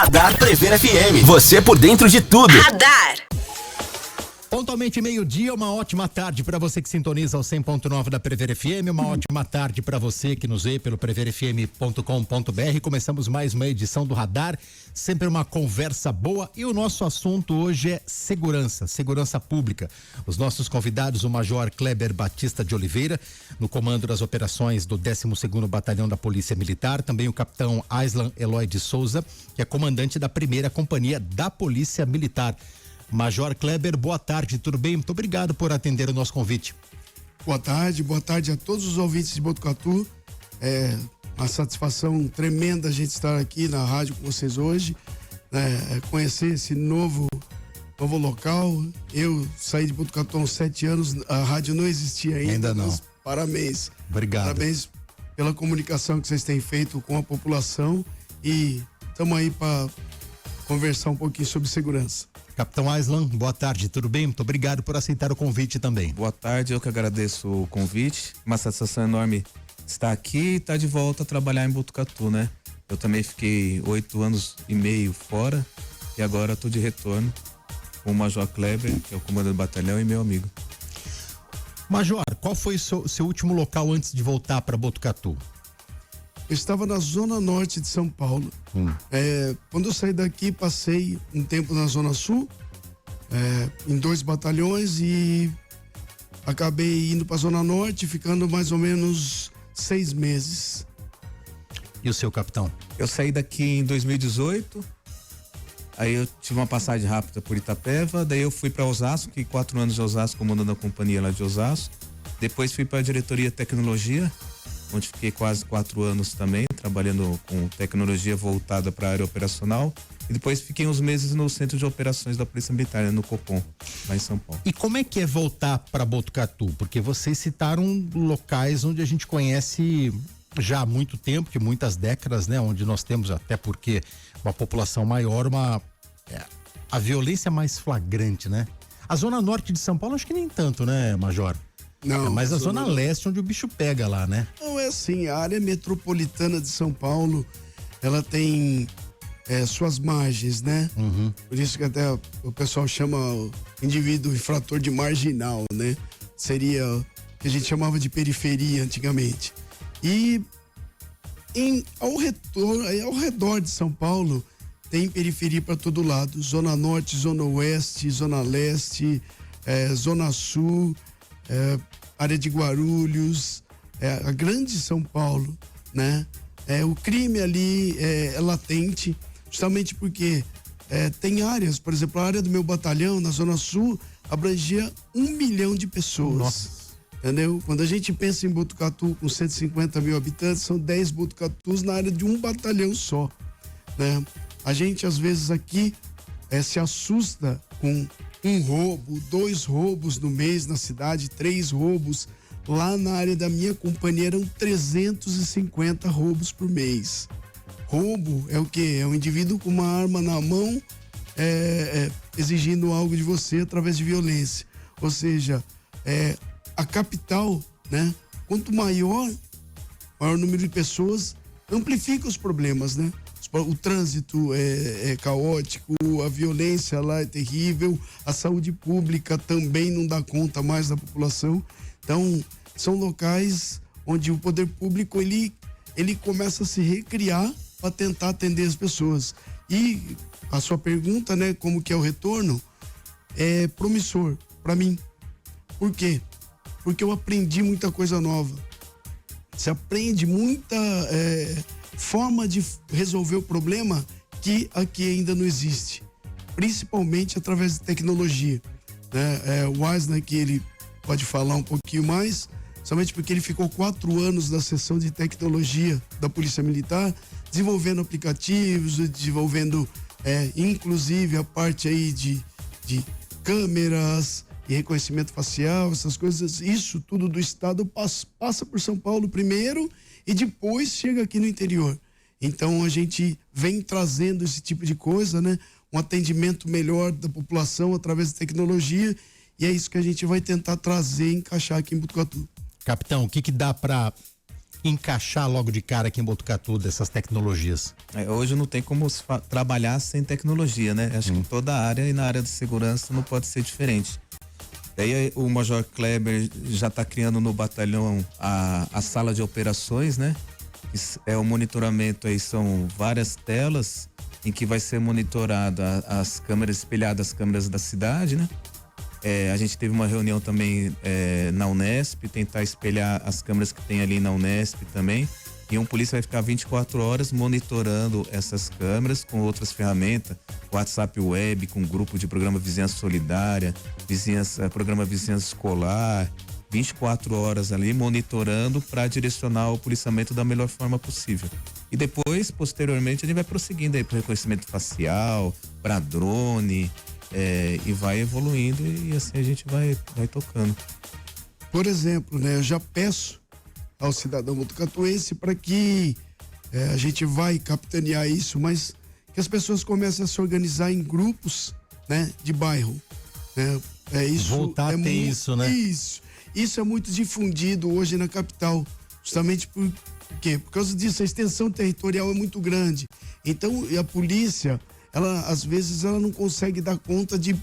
Radar Prever FM. Você por dentro de tudo. Radar. Pontualmente meio-dia, uma ótima tarde para você que sintoniza o 100.9 da Prever FM, uma ótima tarde para você que nos vê pelo preverfm.com.br. Começamos mais uma edição do Radar, sempre uma conversa boa e o nosso assunto hoje é segurança pública. Os nossos convidados, o Major Kleber Batista de Oliveira, no comando das operações do 12º Batalhão da Polícia Militar, também o Capitão Aislan Eloy de Souza, que é comandante da 1ª Companhia da Polícia Militar. Major Kleber, boa tarde, tudo bem? Muito obrigado por atender o nosso convite. Boa tarde a todos os ouvintes de Botucatu. É uma satisfação tremenda a gente estar aqui na rádio com vocês hoje, conhecer esse novo local. Eu saí de Botucatu há uns 7 anos, a rádio não existia ainda. Ainda não. Parabéns. Obrigado. Parabéns pela comunicação que vocês têm feito com a população e estamos aí para conversar um pouquinho sobre segurança. Capitão Aislan, boa tarde, tudo bem? Muito obrigado por aceitar o convite também. Boa tarde, eu que agradeço o convite. Uma satisfação enorme estar aqui e estar de volta a trabalhar em Botucatu, né? Eu também fiquei 8 anos e meio fora e agora estou de retorno com o Major Kleber, que é o comandante do batalhão e meu amigo. Major, qual foi o seu último local antes de voltar para Botucatu? Eu estava na zona norte de São Paulo. Quando eu saí daqui, passei um tempo na zona sul, em 2 batalhões e acabei indo para a zona norte, ficando mais ou menos 6 meses. E o seu capitão? Eu saí daqui em 2018, aí eu tive uma passagem rápida por Itapeva, daí eu fui para Osasco, fiquei 4 anos de Osasco, comandando a companhia lá de Osasco. Depois fui para a diretoria de tecnologia, onde fiquei quase 4 anos também, trabalhando com tecnologia voltada para a área operacional. E depois fiquei uns meses no centro de operações da Polícia Militar, no Copom, lá em São Paulo. E como é que é voltar para Botucatu? Porque vocês citaram locais onde a gente conhece já há muito tempo, que muitas décadas, né? Onde nós temos, até porque uma população maior, a violência mais flagrante, né? A zona norte de São Paulo, acho que nem tanto, né, Major? Não, é mais a zona leste onde o bicho pega lá, né? Não, é assim, a área metropolitana de São Paulo, ela tem suas margens, né? Uhum. Por isso que até o pessoal chama o indivíduo infrator de marginal, né? Seria o que a gente chamava de periferia antigamente. E ao redor de São Paulo, tem periferia para todo lado. Zona norte, zona oeste, zona leste, zona sul, área de Guarulhos, a grande São Paulo, né? O crime ali é latente, justamente porque tem áreas, por exemplo, a área do meu batalhão, na Zona Sul, abrangia 1 milhão de pessoas. Nossa. Entendeu? Quando a gente pensa em Botucatu com 150 mil habitantes, são 10 Botucatus na área de um batalhão só, né? A gente, às vezes, aqui se assusta com 1 roubo, 2 roubos no mês na cidade, 3 roubos. Lá na área da minha companhia eram 350 roubos por mês. Roubo é o quê? É um indivíduo com uma arma na mão exigindo algo de você através de violência. Ou seja, a capital, né? Quanto maior o número de pessoas, amplifica os problemas, né? O trânsito é caótico, a violência lá é terrível, a saúde pública também não dá conta mais da população. Então, são locais onde o poder público ele começa a se recriar para tentar atender as pessoas. E a sua pergunta, né, como que é o retorno, é promissor para mim. Por quê? Porque eu aprendi muita coisa nova. Você aprende muita forma de resolver o problema que aqui ainda não existe, principalmente através de tecnologia, né? O Aislan, que ele pode falar um pouquinho mais, somente porque ele ficou 4 anos na seção de tecnologia da Polícia Militar, desenvolvendo aplicativos, desenvolvendo inclusive a parte aí de câmeras e reconhecimento facial, essas coisas. Isso tudo do estado passa por São Paulo primeiro e depois chega aqui no interior. Então a gente vem trazendo esse tipo de coisa, né? Um atendimento melhor da população através da tecnologia, e é isso que a gente vai tentar trazer e encaixar aqui em Botucatu. Capitão, o que dá para encaixar logo de cara aqui em Botucatu dessas tecnologias? Hoje não tem como trabalhar sem tecnologia, né? Acho que toda área e na área de segurança não pode ser diferente. Daí o Major Kleber já está criando no batalhão a sala de operações, né? É o monitoramento aí, são várias telas em que vai ser monitorada as câmeras espelhadas, as câmeras da cidade, né? A gente teve uma reunião também na Unesp, tentar espelhar as câmeras que tem ali na Unesp também. E um polícia vai ficar 24 horas monitorando essas câmeras com outras ferramentas, WhatsApp Web, com grupo de programa Vizinhança Solidária, programa Vizinhança Escolar, 24 horas ali monitorando para direcionar o policiamento da melhor forma possível. E depois, posteriormente, a gente vai prosseguindo aí para reconhecimento facial, para drone, e vai evoluindo e assim a gente vai tocando. Por exemplo, né, eu já peço ao cidadão botucatuense para que a gente vai capitanear isso, mas que as pessoas comecem a se organizar em grupos, né, de bairro, né? Isso voltar a ter isso, né? Isso é muito difundido hoje na capital, justamente por quê? Por causa disso, a extensão territorial é muito grande. Então, a polícia, ela às vezes ela não consegue dar conta de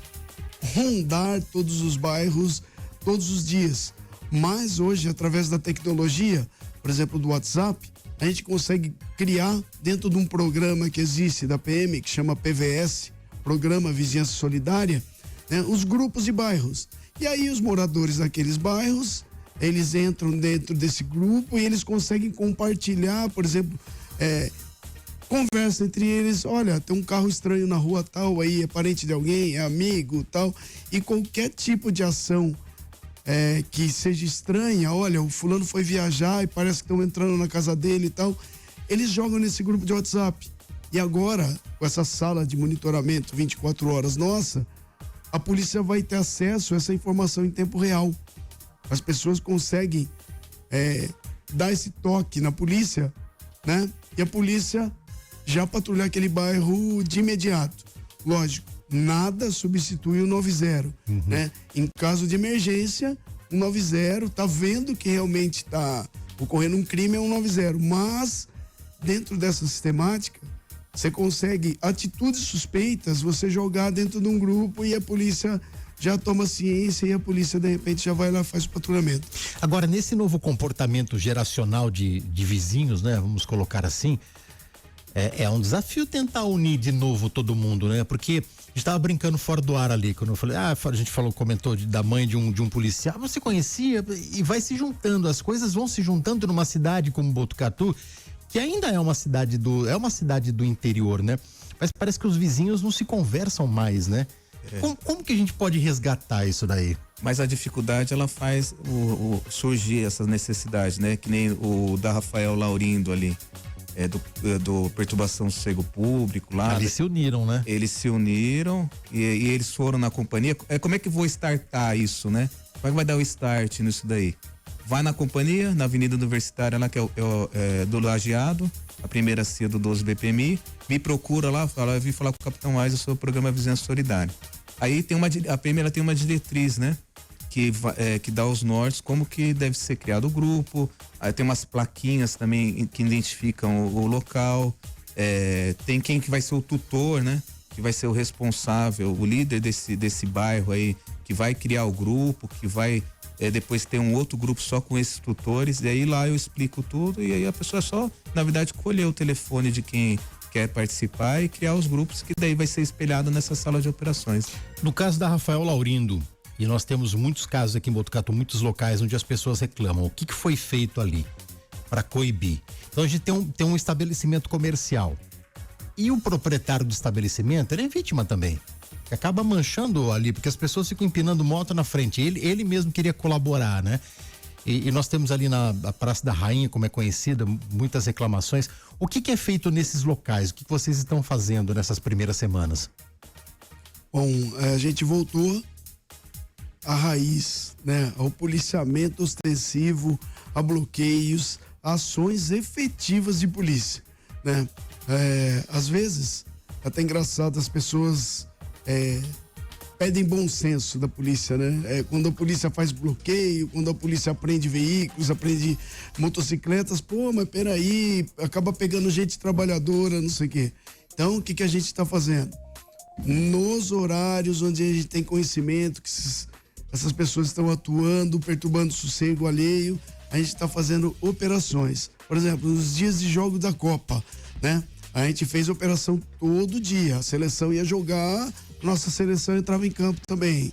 rondar todos os bairros todos os dias. Mas hoje, através da tecnologia, por exemplo, do WhatsApp, a gente consegue criar dentro de um programa que existe da PM, que chama PVS, Programa Vizinhança Solidária, né, os grupos de bairros. E aí os moradores daqueles bairros, eles entram dentro desse grupo e eles conseguem compartilhar, por exemplo, conversa entre eles, olha, tem um carro estranho na rua tal, aí é parente de alguém, é amigo, tal, e qualquer tipo de ação que seja estranha, olha, o fulano foi viajar e parece que estão entrando na casa dele e tal, eles jogam nesse grupo de WhatsApp. E agora, com essa sala de monitoramento 24 horas nossa, a polícia vai ter acesso a essa informação em tempo real. As pessoas conseguem dar esse toque na polícia, né? E a polícia já patrulhar aquele bairro de imediato. Lógico, nada substitui o 90, né? Em caso de emergência, o 90 tá vendo que realmente tá ocorrendo um crime, é um 90, mas dentro dessa sistemática, você consegue atitudes suspeitas, você jogar dentro de um grupo e a polícia já toma ciência e a polícia de repente já vai lá e faz o patrulhamento. Agora, nesse novo comportamento geracional de vizinhos, né? Vamos colocar assim, é um desafio tentar unir de novo todo mundo, né? Porque a gente tava brincando fora do ar ali, quando eu falei, a gente comentou da mãe de um policial, você conhecia, e vai se juntando, as coisas vão se juntando numa cidade como Botucatu, que ainda é uma cidade do interior, né? Mas parece que os vizinhos não se conversam mais, né? Como que a gente pode resgatar isso daí? Mas a dificuldade, ela faz surgir essas necessidades, né? Que nem o da Rafael Laurindo ali, do Perturbação do Sossego Público lá. Eles se uniram, né? Eles se uniram e eles foram na companhia. Como é que vou startar isso, né? Como é que vai dar o start nisso daí? Vai na companhia, na Avenida Universitária, lá que é do Lajeado, a primeira CIA do 12 BPMI, me procura lá, fala, eu vim falar com o Capitão Ais, eu sou o programa Vizinhança Solidária. Aí a PM, ela tem uma diretriz, né? Que dá os nortes, como que deve ser criado o grupo, aí tem umas plaquinhas também que identificam o local, tem quem que vai ser o tutor, né? Que vai ser o responsável, o líder desse bairro aí, que vai criar o grupo, que vai depois ter um outro grupo só com esses tutores, e aí lá eu explico tudo, e aí a pessoa só, na verdade, colher o telefone de quem quer participar e criar os grupos, que daí vai ser espelhado nessa sala de operações. No caso da Rafael Laurindo, e nós temos muitos casos aqui em Botucatu, muitos locais onde as pessoas reclamam, o que foi feito ali para coibir? Então a gente tem um estabelecimento comercial, e o proprietário do estabelecimento, ele é vítima também, que acaba manchando ali, porque as pessoas ficam empinando moto na frente. Ele mesmo queria colaborar, né? E nós temos ali na Praça da Rainha, como é conhecida, muitas reclamações. O que é feito nesses locais? O que vocês estão fazendo nessas primeiras semanas? Bom, a gente voltou à raiz, né? Ao policiamento ostensivo, a bloqueios, a ações efetivas de polícia, né? Às vezes, até engraçado, as pessoas pedem bom senso da polícia, né? Quando a polícia faz bloqueio, quando a polícia apreende veículos, apreende motocicletas, pô, mas peraí, acaba pegando gente trabalhadora, não sei o quê. Então, o que a gente está fazendo? Nos horários onde a gente tem conhecimento que essas pessoas estão atuando, perturbando o sossego alheio, a gente está fazendo operações. Por exemplo, nos dias de jogo da Copa, né? A gente fez operação todo dia. A seleção ia jogar, nossa seleção entrava em campo também,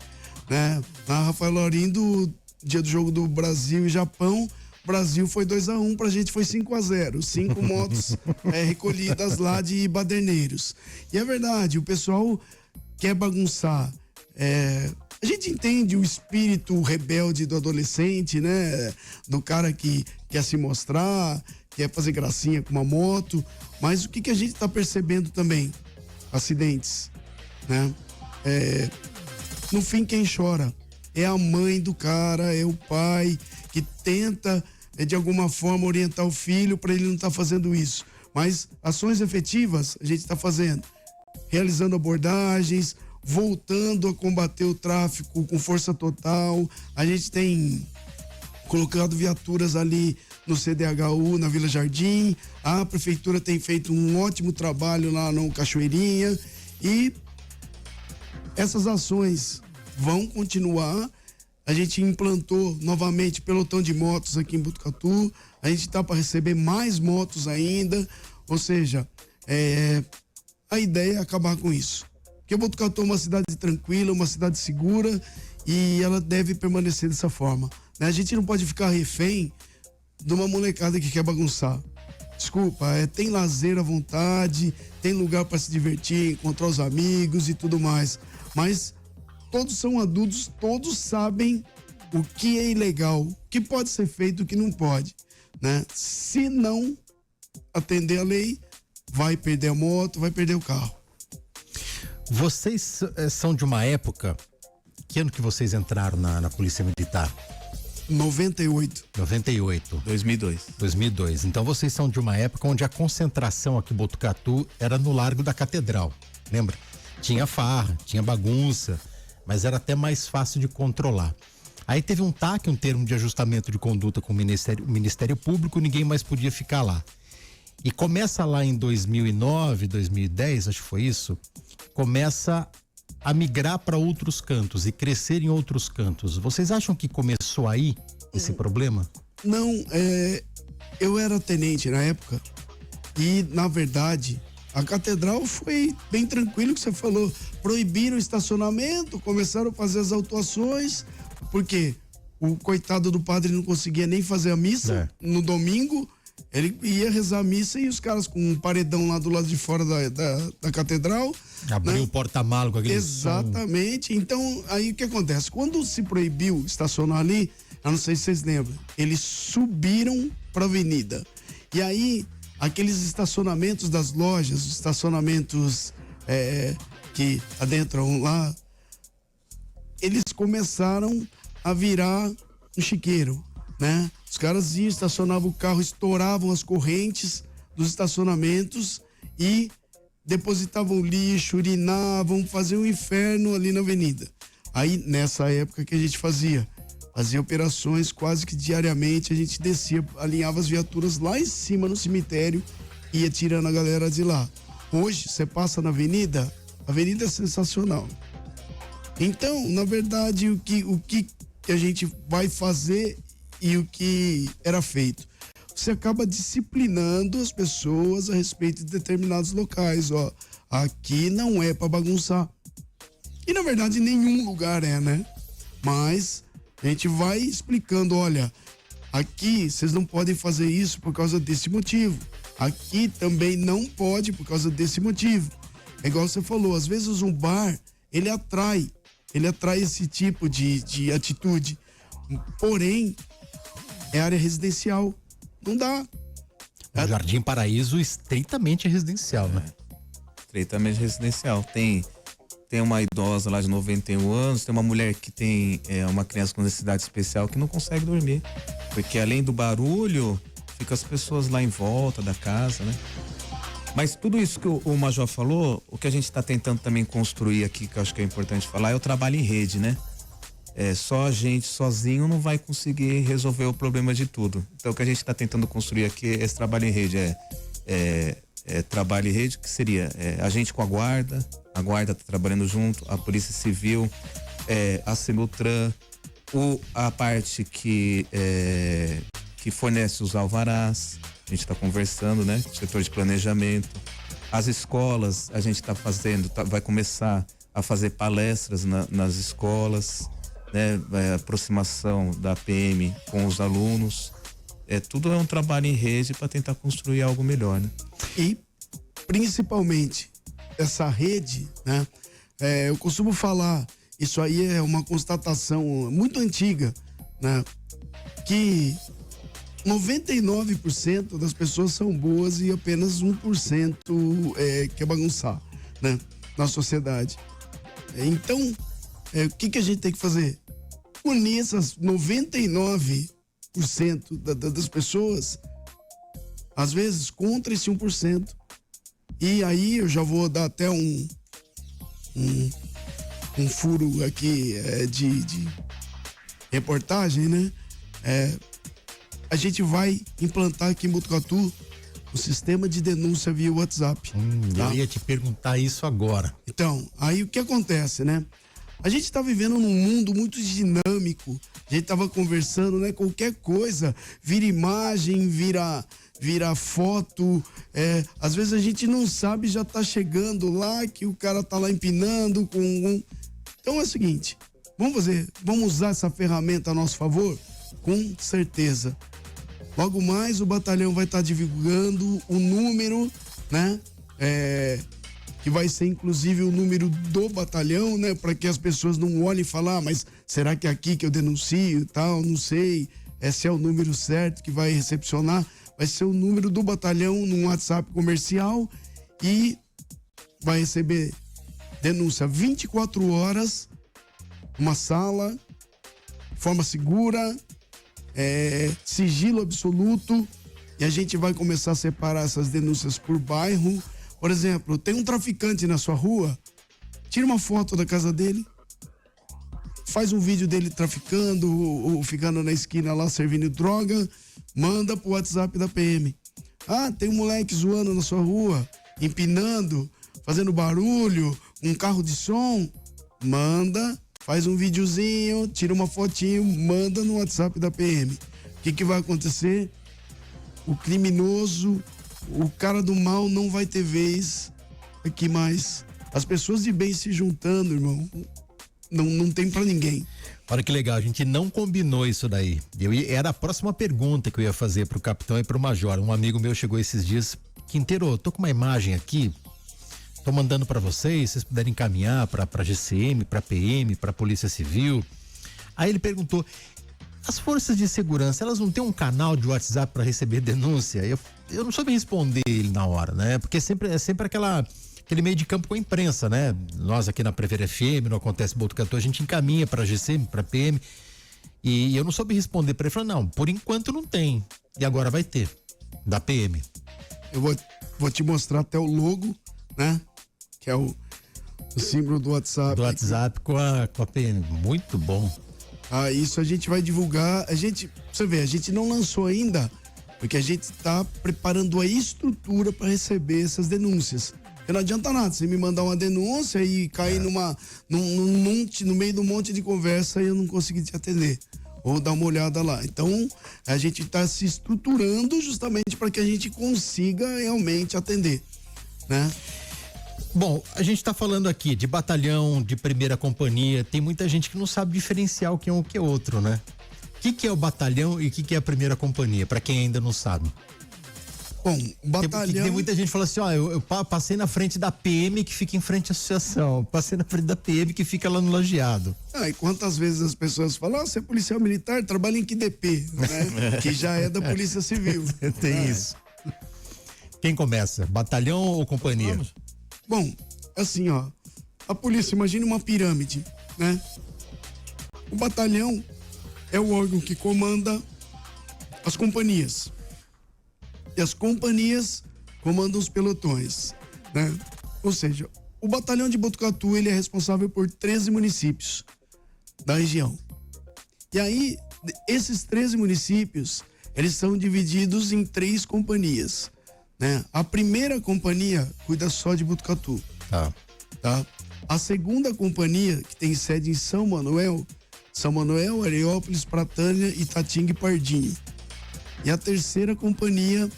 né? Na Rafael Laurindo, dia do jogo do Brasil e Japão, Brasil foi 2-1, pra gente foi 5-0. 5 motos recolhidas lá de Baderneiros. E é verdade, o pessoal quer bagunçar. A gente entende o espírito rebelde do adolescente, né? Do cara que quer se mostrar, quer fazer gracinha com uma moto. Mas o que a gente tá percebendo também? Acidentes, né? No fim, quem chora é a mãe do cara, é o pai que tenta, de alguma forma, orientar o filho para ele não estar fazendo isso. Mas ações efetivas a gente está fazendo, realizando abordagens, voltando a combater o tráfico com força total. A gente tem colocado viaturas ali no CDHU, na Vila Jardim. A prefeitura tem feito um ótimo trabalho lá no Cachoeirinha e essas ações vão continuar. A gente implantou novamente pelotão de motos aqui em Botucatu. A gente está para receber mais motos ainda. Ou seja, a ideia é acabar com isso. Porque Botucatu é uma cidade tranquila, uma cidade segura e ela deve permanecer dessa forma. A gente não pode ficar refém de uma molecada que quer bagunçar. Desculpa, tem lazer à vontade, tem lugar para se divertir, encontrar os amigos e tudo mais. Mas todos são adultos, todos sabem o que é ilegal, o que pode ser feito e o que não pode, né? Se não atender a lei, vai perder a moto, vai perder o carro. Vocês são de uma época, que ano que vocês entraram na Polícia Militar? 98. 2002. Então vocês são de uma época onde a concentração aqui em Botucatu era no Largo da Catedral, lembra? Tinha farra, tinha bagunça, mas era até mais fácil de controlar. Aí teve um TAC, um termo de ajustamento de conduta com o Ministério Público, ninguém mais podia ficar lá. E começa lá em 2009, 2010, acho que foi isso, começa a migrar para outros cantos e crescer em outros cantos. Vocês acham que começou aí esse problema? Não, eu era tenente na época e, na verdade, a catedral foi bem tranquilo que você falou. Proibiram o estacionamento, começaram a fazer as autuações, porque o coitado do padre não conseguia nem fazer a missa no domingo. Ele ia rezar a missa e os caras com um paredão lá do lado de fora da catedral. Abriu, né, o porta-malo com aquele Exatamente. Som. Então, aí o que acontece? Quando se proibiu estacionar ali, eu não sei se vocês lembram, eles subiram pra avenida. E aí, aqueles estacionamentos das lojas, os estacionamentos que adentram lá, eles começaram a virar um chiqueiro, né? Os caras iam, estacionavam o carro, estouravam as correntes dos estacionamentos e depositavam lixo, urinavam, faziam um inferno ali na avenida. Aí, nessa época que a gente fazia operações quase que diariamente, a gente descia, alinhava as viaturas lá em cima no cemitério e ia tirando a galera de lá. Hoje, você passa na avenida, a avenida é sensacional. Então, na verdade, o que a gente vai fazer e o que era feito? Você acaba disciplinando as pessoas a respeito de determinados locais, ó. Aqui não é para bagunçar. E na verdade nenhum lugar é, né? Mas a gente vai explicando, olha, aqui vocês não podem fazer isso por causa desse motivo. Aqui também não pode por causa desse motivo. É igual você falou, às vezes um bar, ele atrai esse tipo de atitude. Porém, é área residencial. Não dá. O Jardim Paraíso estritamente residencial, né? Estritamente residencial. Tem uma idosa lá de 91 anos, tem uma mulher que tem uma criança com necessidade especial que não consegue dormir. Porque além do barulho, fica as pessoas lá em volta da casa, né? Mas tudo isso que o Major falou, o que a gente está tentando também construir aqui, que eu acho que é importante falar, é o trabalho em rede, né? Só a gente sozinho não vai conseguir resolver o problema de tudo. Então o que a gente está tentando construir aqui é esse trabalho em rede, trabalho em rede, que seria a gente com a guarda está trabalhando junto, a Polícia Civil, a Senutran, a parte que fornece os alvarás, a gente está conversando, né? Setor de planejamento, as escolas, a gente vai começar a fazer palestras nas escolas, né? A aproximação da PM com os alunos, tudo é um trabalho em rede para tentar construir algo melhor, né? E principalmente essa rede, né? Eu costumo falar, isso aí é uma constatação muito antiga, né? Que 99% das pessoas são boas e apenas 1% quer bagunçar, né? Na sociedade. Então, o que a gente tem que fazer? Unir essas 99% das pessoas, às vezes, contra esse 1%. E aí eu já vou dar até um furo aqui de reportagem, né? A gente vai implantar aqui em Botucatu o sistema de denúncia via WhatsApp. Eu ia te perguntar isso agora. Então, aí o que acontece, né? A gente tá vivendo num mundo muito dinâmico. A gente tava conversando, né? Qualquer coisa vira imagem, vira foto. Às vezes a gente não sabe, já tá chegando lá, que o cara tá lá empinando com... Então é o seguinte, vamos usar essa ferramenta a nosso favor? Com certeza. Logo mais o batalhão vai estar divulgando o número, né? Que vai ser inclusive o número do batalhão, né? Para que as pessoas não olhem e falem, mas será que é aqui que eu denuncio e tal? Não sei. Esse é o número certo que vai recepcionar. Vai ser o número do batalhão num WhatsApp comercial e vai receber denúncia 24 horas, uma sala, de forma segura, sigilo absoluto, e a gente vai começar a separar essas denúncias por bairro. Por exemplo, tem um traficante na sua rua, tira uma foto da casa dele, faz um vídeo dele traficando ou ficando na esquina lá servindo droga, manda pro WhatsApp da PM. Tem um moleque zoando na sua rua, empinando, fazendo barulho, um carro de som, manda, faz um videozinho, tira uma fotinho, manda no WhatsApp da PM. O que vai acontecer? O criminoso, o cara do mal não vai ter vez aqui mais. As pessoas de bem se juntando, irmão, não tem pra ninguém. Olha que legal, a gente não combinou isso daí. Era a próxima pergunta que eu ia fazer pro capitão e pro major. Um amigo meu chegou esses dias, Quinteiro, tô com uma imagem aqui, tô mandando pra vocês, vocês puderem encaminhar pra GCM, pra PM, pra Polícia Civil. Aí ele perguntou, as forças de segurança, elas não têm um canal de WhatsApp para receber denúncia? Eu não soube responder ele na hora, né? Porque é sempre aquele meio de campo com a imprensa, né? Nós aqui na Prever FM, no Acontece Botucatu, a gente encaminha para GCM, para PM. E eu não soube responder para ele. Falei, não, por enquanto não tem. E agora vai ter, da PM. Eu vou te mostrar até o logo, né? Que é o símbolo do WhatsApp. Do WhatsApp com a PM. Muito bom. Isso a gente vai divulgar. Você vê, a gente não lançou ainda, porque a gente está preparando a estrutura para receber essas denúncias. Porque não adianta nada você me mandar uma denúncia e cair no meio de um monte de conversa e eu não conseguir te atender. Ou dar uma olhada lá. Então, a gente está se estruturando justamente para que a gente consiga realmente atender, né? Bom, a gente tá falando aqui de batalhão, de primeira companhia, tem muita gente que não sabe diferenciar o que é um que é outro, né? O que é o batalhão e o que é a primeira companhia, pra quem ainda não sabe? Bom, o batalhão... Tem muita gente que fala assim, eu passei na frente da PM que fica em frente à associação, passei na frente da PM que fica lá no Lajeado. E quantas vezes as pessoas falam, você é policial militar, trabalha em QDP, né? Que já é da Polícia Civil. Tem isso. Quem começa, batalhão ou companhia? Vamos. Bom, assim, a polícia, imagine uma pirâmide, né? O batalhão é o órgão que comanda as companhias. E as companhias comanda os pelotões, né? Ou seja, o batalhão de Botucatu, ele é responsável por 13 municípios da região. E aí, esses 13 municípios, eles são divididos em 3 companhias, né? A primeira companhia cuida só de Botucatu. Tá? A segunda companhia, que tem sede em São Manuel, Areópolis, Pratânia, Itatinga e Pardinho. E a terceira companhia,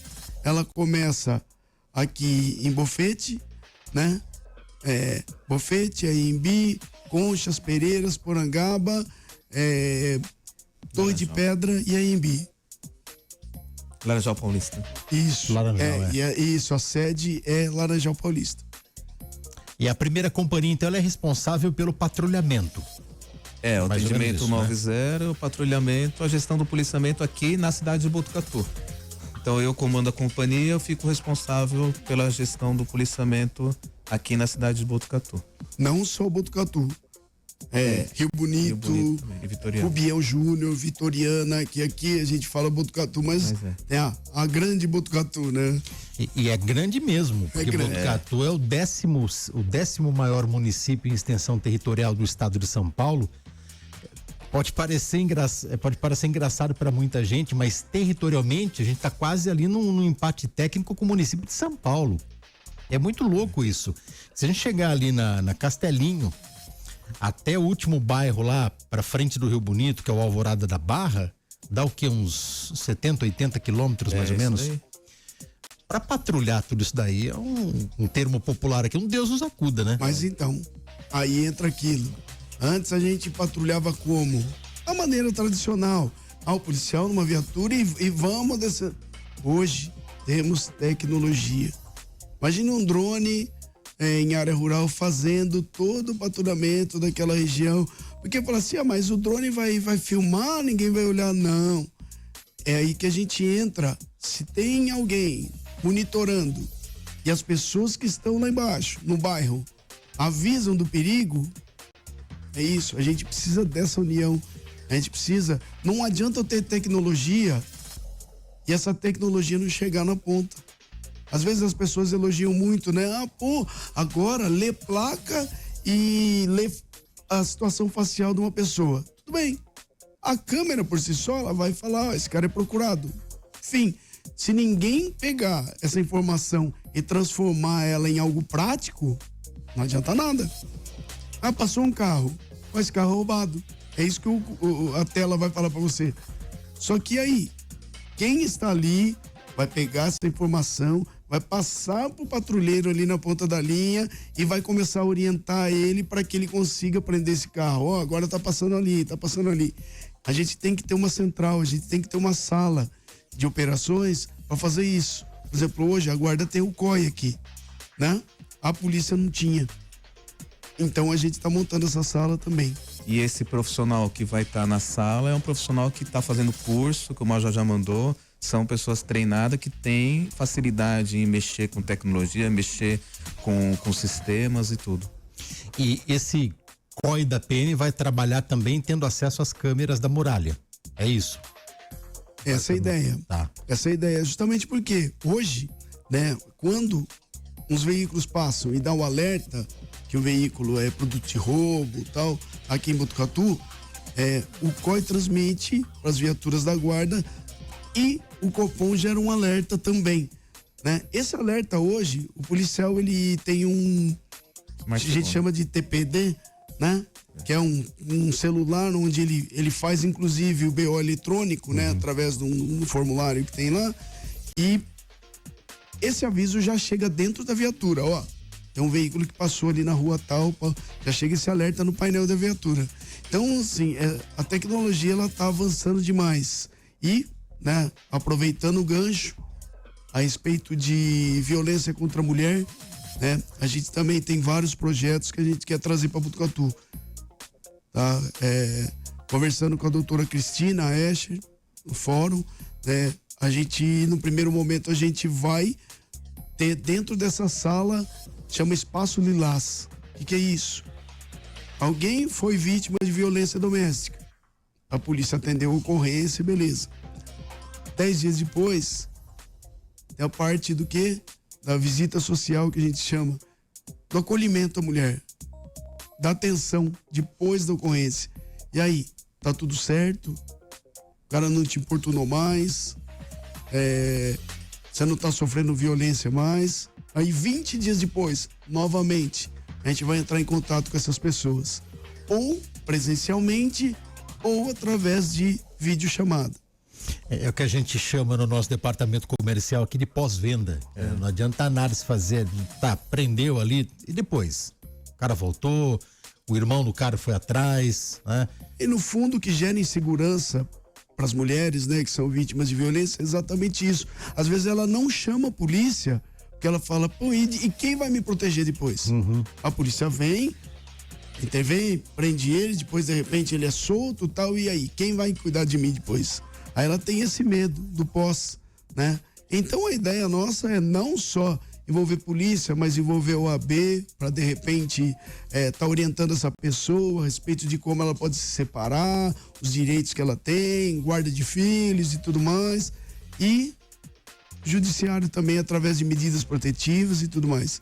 ela começa aqui em Bofete, né? Bofete, Aimbi, Conchas, Pereiras, Porangaba, Torre de Pedra e Aimbi. Laranjal Paulista. Isso. Laranjal, isso, a sede é Laranjal Paulista. E a primeira companhia, então, ela é responsável pelo patrulhamento. O Mais ou menos atendimento isso, 90, o patrulhamento, a gestão do policiamento aqui na cidade de Botucatu. Então eu comando a companhia, eu fico responsável pela gestão do policiamento aqui na cidade de Botucatu. Não só Botucatu. Rio Bonito, Rubião Júnior, Vitoriana, que aqui a gente fala Botucatu, mas é a grande Botucatu, né? E é grande mesmo, porque grande. Botucatu é o décimo maior município em extensão territorial do estado de São Paulo. Pode parecer engraçado para muita gente, mas territorialmente a gente está quase ali num empate técnico com o município de São Paulo. É muito louco isso. Se a gente chegar ali na Castelinho, até o último bairro lá para frente do Rio Bonito, que é o Alvorada da Barra, dá o quê? Uns 70, 80 quilômetros mais ou menos? Para patrulhar tudo isso daí é um termo popular aqui, um Deus nos acuda, né? Mas então, aí entra aquilo. Antes a gente patrulhava como? A maneira tradicional. O policial numa viatura e vamos descer. Hoje temos tecnologia. Imagina um drone em área rural fazendo todo o patrulhamento daquela região. Porque fala assim, mas o drone vai filmar, ninguém vai olhar. Não. É aí que a gente entra. Se tem alguém monitorando e as pessoas que estão lá embaixo, no bairro, avisam do perigo, é isso, a gente precisa dessa união, a gente precisa, não adianta eu ter tecnologia e essa tecnologia não chegar na ponta. Às vezes as pessoas elogiam muito, né? Agora lê placa e lê a situação facial de uma pessoa. Tudo bem, a câmera por si só, ela vai falar, esse cara é procurado. Enfim, se ninguém pegar essa informação e transformar ela em algo prático, não adianta nada. Passou um carro, mas carro roubado. É isso que a tela vai falar para você. Só que aí, quem está ali vai pegar essa informação, vai passar pro patrulheiro ali na ponta da linha e vai começar a orientar ele para que ele consiga prender esse carro. Agora tá passando ali, tá passando ali. A gente tem que ter uma central, a gente tem que ter uma sala de operações para fazer isso. Por exemplo, hoje a guarda tem o COI aqui, né? A polícia não tinha. Então a gente está montando essa sala também. E esse profissional que vai estar na sala é um profissional que está fazendo curso, como a já mandou. São pessoas treinadas que têm facilidade em mexer com tecnologia, mexer com sistemas e tudo. E esse COI da PM vai trabalhar também tendo acesso às câmeras da muralha. É isso? Essa é a ideia. Tá. Essa é a ideia. Justamente porque hoje, né, quando uns veículos passam e dá o alerta que o veículo é produto de roubo e tal, aqui em Botucatu, o COI transmite para as viaturas da guarda e o Copom gera um alerta também, né? Esse alerta hoje, o policial ele tem a gente chama de TPD, né? Que é um celular onde ele faz inclusive o BO eletrônico, né? Através de um formulário que tem lá, e esse aviso já chega dentro da viatura, tem um veículo que passou ali na rua tal, já chega esse alerta no painel da viatura. Então, assim, a tecnologia ela tá avançando demais. E, né, aproveitando o gancho a respeito de violência contra a mulher, né, a gente também tem vários projetos que a gente quer trazer para Botucatu. Tá? Conversando com a doutora Cristina Escher, no fórum, né, a gente, no primeiro momento, a gente vai ter dentro dessa sala, chama Espaço Lilás. O que é isso? Alguém foi vítima de violência doméstica. A polícia atendeu a ocorrência, beleza. 10 dias depois, é a parte do quê? da visita social que a gente chama, do acolhimento à mulher, da atenção depois da ocorrência. E aí, tá tudo certo? O cara não te importunou mais? Você não tá sofrendo violência mais? Aí 20 dias depois, novamente, a gente vai entrar em contato com essas pessoas. Ou presencialmente, ou através de videochamada. É o que a gente chama no nosso departamento comercial aqui de pós-venda. Não adianta nada se fazer, prendeu ali e depois. O cara voltou, o irmão do cara foi atrás, né? E no fundo o que gera insegurança para as mulheres, né, que são vítimas de violência, é exatamente isso. Às vezes ela não chama a polícia, porque ela fala, pô, e quem vai me proteger depois? A polícia vem, intervém, prende ele, depois de repente ele é solto e tal, e aí, quem vai cuidar de mim depois? Aí ela tem esse medo do pós, né? Então a ideia nossa é não só envolver polícia, mas envolver o OAB para de repente tá orientando essa pessoa a respeito de como ela pode se separar, os direitos que ela tem, guarda de filhos e tudo mais, e judiciário também através de medidas protetivas e tudo mais.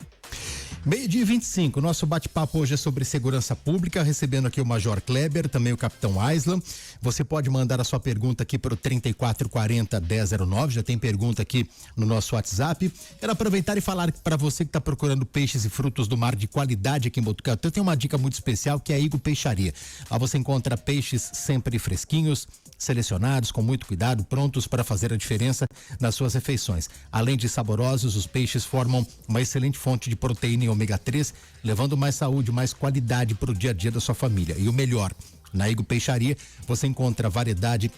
12:25, nosso bate-papo hoje é sobre segurança pública, recebendo aqui o Major Kleber, também o Capitão Aislan. Você pode mandar a sua pergunta aqui para o 3440-1009, já tem pergunta aqui no nosso WhatsApp. Quero aproveitar e falar para você que está procurando peixes e frutos do mar de qualidade aqui em Botucatu, eu tenho uma dica muito especial que é a Igo Peixaria. Lá você encontra peixes sempre fresquinhos, selecionados com muito cuidado, prontos para fazer a diferença nas suas refeições. Além de saborosos, os peixes formam uma excelente fonte de proteína e ômega 3, levando mais saúde, mais qualidade para o dia a dia da sua família. E o melhor, na Igo Peixaria você encontra variedade,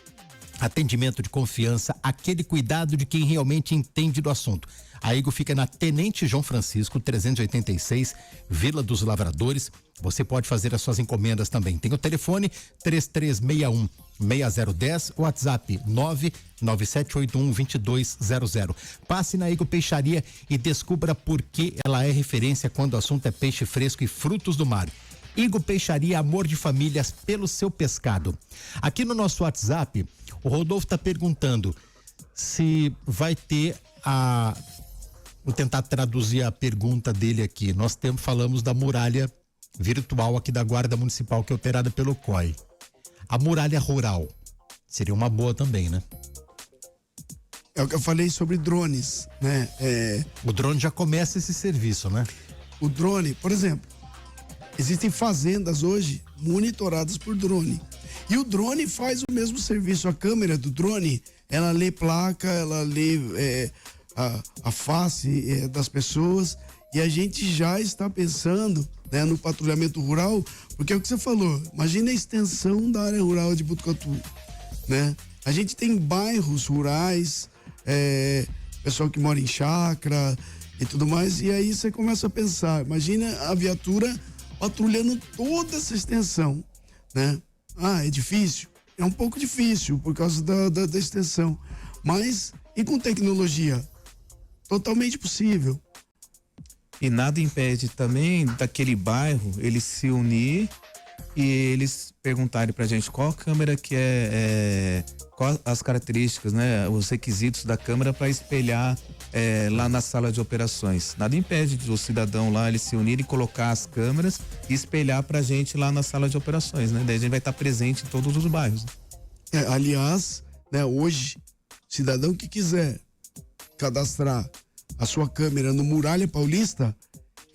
atendimento de confiança, aquele cuidado de quem realmente entende do assunto. A Igo fica na Tenente João Francisco, 386, Vila dos Lavradores. Você pode fazer as suas encomendas também. Tem o telefone 3361-6010, o WhatsApp 99781-2200. Passe na Igo Peixaria e descubra por que ela é referência quando o assunto é peixe fresco e frutos do mar. Igo Peixaria, amor de famílias pelo seu pescado. Aqui no nosso WhatsApp, o Rodolfo está perguntando se vai ter Vou tentar traduzir a pergunta dele aqui. Nós falamos da muralha virtual aqui da Guarda Municipal, que é operada pelo COI. A muralha rural seria uma boa também, né? É o que eu falei sobre drones, né? O drone já começa esse serviço, né? O drone, por exemplo, existem fazendas hoje monitoradas por drone. E o drone faz o mesmo serviço. A câmera do drone, ela lê placa, ela lê a face das pessoas, e a gente já está pensando, né, no patrulhamento rural, porque é o que você falou, imagina a extensão da área rural de Botucatu, né? A gente tem bairros rurais, pessoal que mora em chácara e tudo mais, e aí você começa a pensar, imagina a viatura patrulhando toda essa extensão, né? É difícil? É um pouco difícil por causa da extensão, mas e com tecnologia? Totalmente possível. E nada impede também daquele bairro eles se unir e eles perguntarem pra gente qual câmera que qual as características, né? Os requisitos da câmera para espelhar lá na sala de operações. Nada impede do cidadão lá eles se unirem e colocar as câmeras e espelhar pra gente lá na sala de operações, né? Daí a gente vai estar presente em todos os bairros. Aliás, né, hoje, cidadão que quiser cadastrar a sua câmera no Muralha Paulista,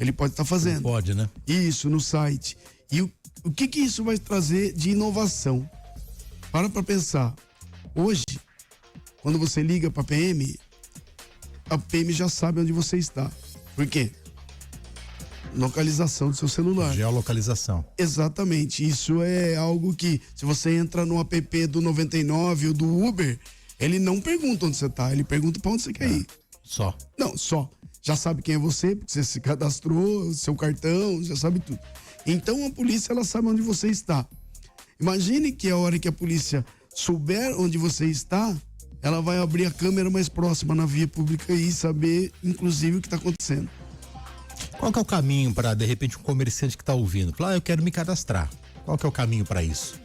ele pode estar fazendo. Pode, né? Isso, no site. E o que isso vai trazer de inovação? Para pensar. Hoje, quando você liga para a PM já sabe onde você está. Por quê? Localização do seu celular. Geolocalização. Exatamente. Isso é algo que, se você entra no app do 99 ou do Uber, ele não pergunta onde você está, ele pergunta para onde você quer ir. Só. Não, só. Já sabe quem é você, porque você se cadastrou, seu cartão, já sabe tudo. Então a polícia, ela sabe onde você está. Imagine que a hora que a polícia souber onde você está, ela vai abrir a câmera mais próxima na via pública e saber, inclusive, o que está acontecendo. Qual que é o caminho para, de repente, um comerciante que está ouvindo? Falar, eu quero me cadastrar. Qual que é o caminho para isso?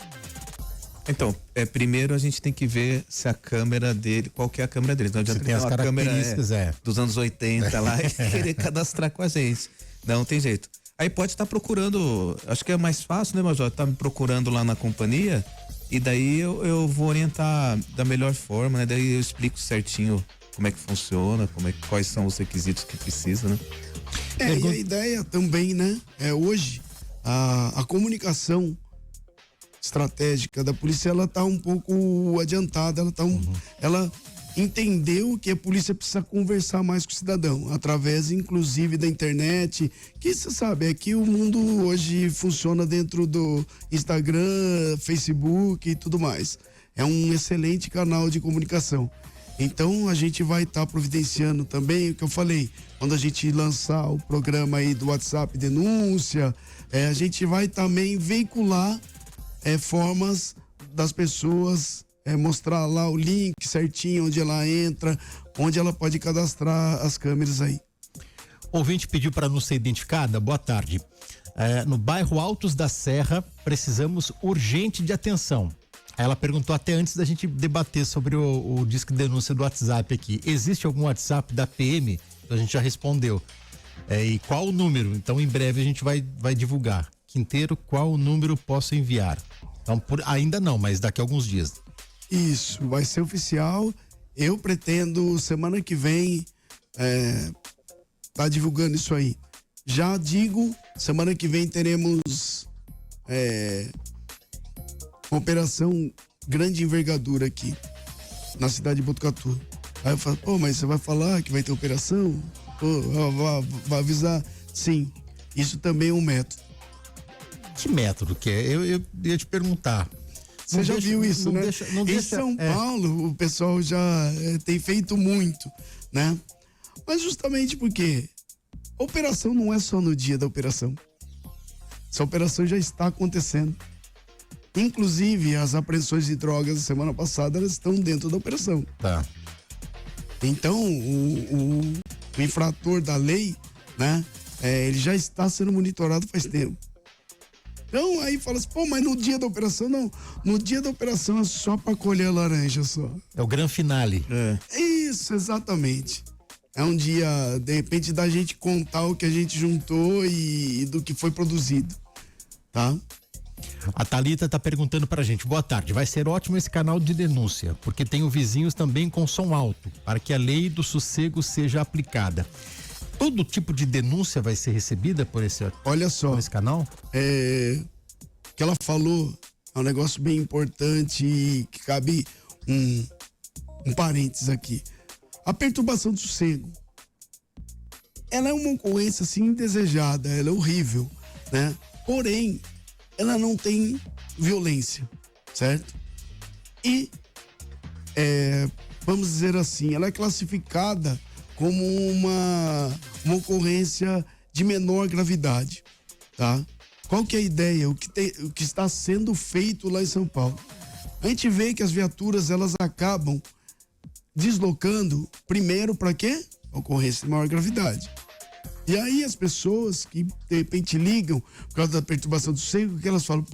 Então, primeiro a gente tem que ver se a câmera dele, qual que é a câmera dele. Não adianta tem as uma câmera características, dos anos 80 lá e querer cadastrar com a gente. Não tem jeito. Aí pode estar procurando, acho que é mais fácil, né, Major? Tá me procurando lá na companhia e daí eu vou orientar da melhor forma, né? Daí eu explico certinho como é que funciona, quais são os requisitos que precisa, né? E a ideia também, né? Hoje a comunicação estratégica da polícia, ela tá um pouco adiantada, ela entendeu que a polícia precisa conversar mais com o cidadão, através inclusive da internet, que você sabe, é que o mundo hoje funciona dentro do Instagram, Facebook e tudo mais. É um excelente canal de comunicação. Então a gente vai estar providenciando também o que eu falei, quando a gente lançar o programa aí do WhatsApp Denúncia, a gente vai também veicular formas das pessoas mostrar lá o link certinho onde ela entra, onde ela pode cadastrar as câmeras aí. O ouvinte pediu para não ser identificada. Boa tarde. No bairro Altos da Serra, precisamos urgente de atenção. Ela perguntou até antes da gente debater sobre o disco de denúncia do WhatsApp aqui. Existe algum WhatsApp da PM? A gente já respondeu. E qual o número? Então, em breve a gente vai divulgar. Quinteiro, qual o número posso enviar? Então, ainda não, mas daqui a alguns dias. Isso, vai ser oficial. Eu pretendo, semana que vem, tá divulgando isso aí. Já digo, semana que vem teremos uma operação grande envergadura aqui, na cidade de Botucatu. Aí eu falo, mas você vai falar que vai ter operação? Vai avisar? Sim, isso também é um método. Que método que é? Eu ia te perguntar. Você já viu isso, né? Em São Paulo, o pessoal já tem feito muito, né? Mas justamente porque a operação não é só no dia da operação. Essa operação já está acontecendo. Inclusive, as apreensões de drogas da semana passada, elas estão dentro da operação. Tá. Então, o infrator da lei, né? Ele já está sendo monitorado faz tempo. Então, aí fala assim, mas no dia da operação, não. No dia da operação é só para colher a laranja só. É o grande finale. Isso, exatamente. É um dia, de repente, da gente contar o que a gente juntou e do que foi produzido, tá? A Thalita tá perguntando pra gente, boa tarde, vai ser ótimo esse canal de denúncia, porque tenho vizinhos também com som alto, para que a lei do sossego seja aplicada. Todo tipo de denúncia vai ser recebida por esse canal? O que ela falou é um negócio bem importante e que cabe um parênteses aqui. A perturbação do sossego, ela é uma ocorrência assim indesejada, ela é horrível, né? Porém, ela não tem violência, certo? E, vamos dizer assim, ela é classificada como uma ocorrência de menor gravidade, tá? Qual que é a ideia? O que está sendo feito lá em São Paulo? A gente vê que as viaturas, elas acabam deslocando primeiro para quê? Ocorrência de maior gravidade. E aí as pessoas que de repente ligam por causa da perturbação do sossego, que elas falam,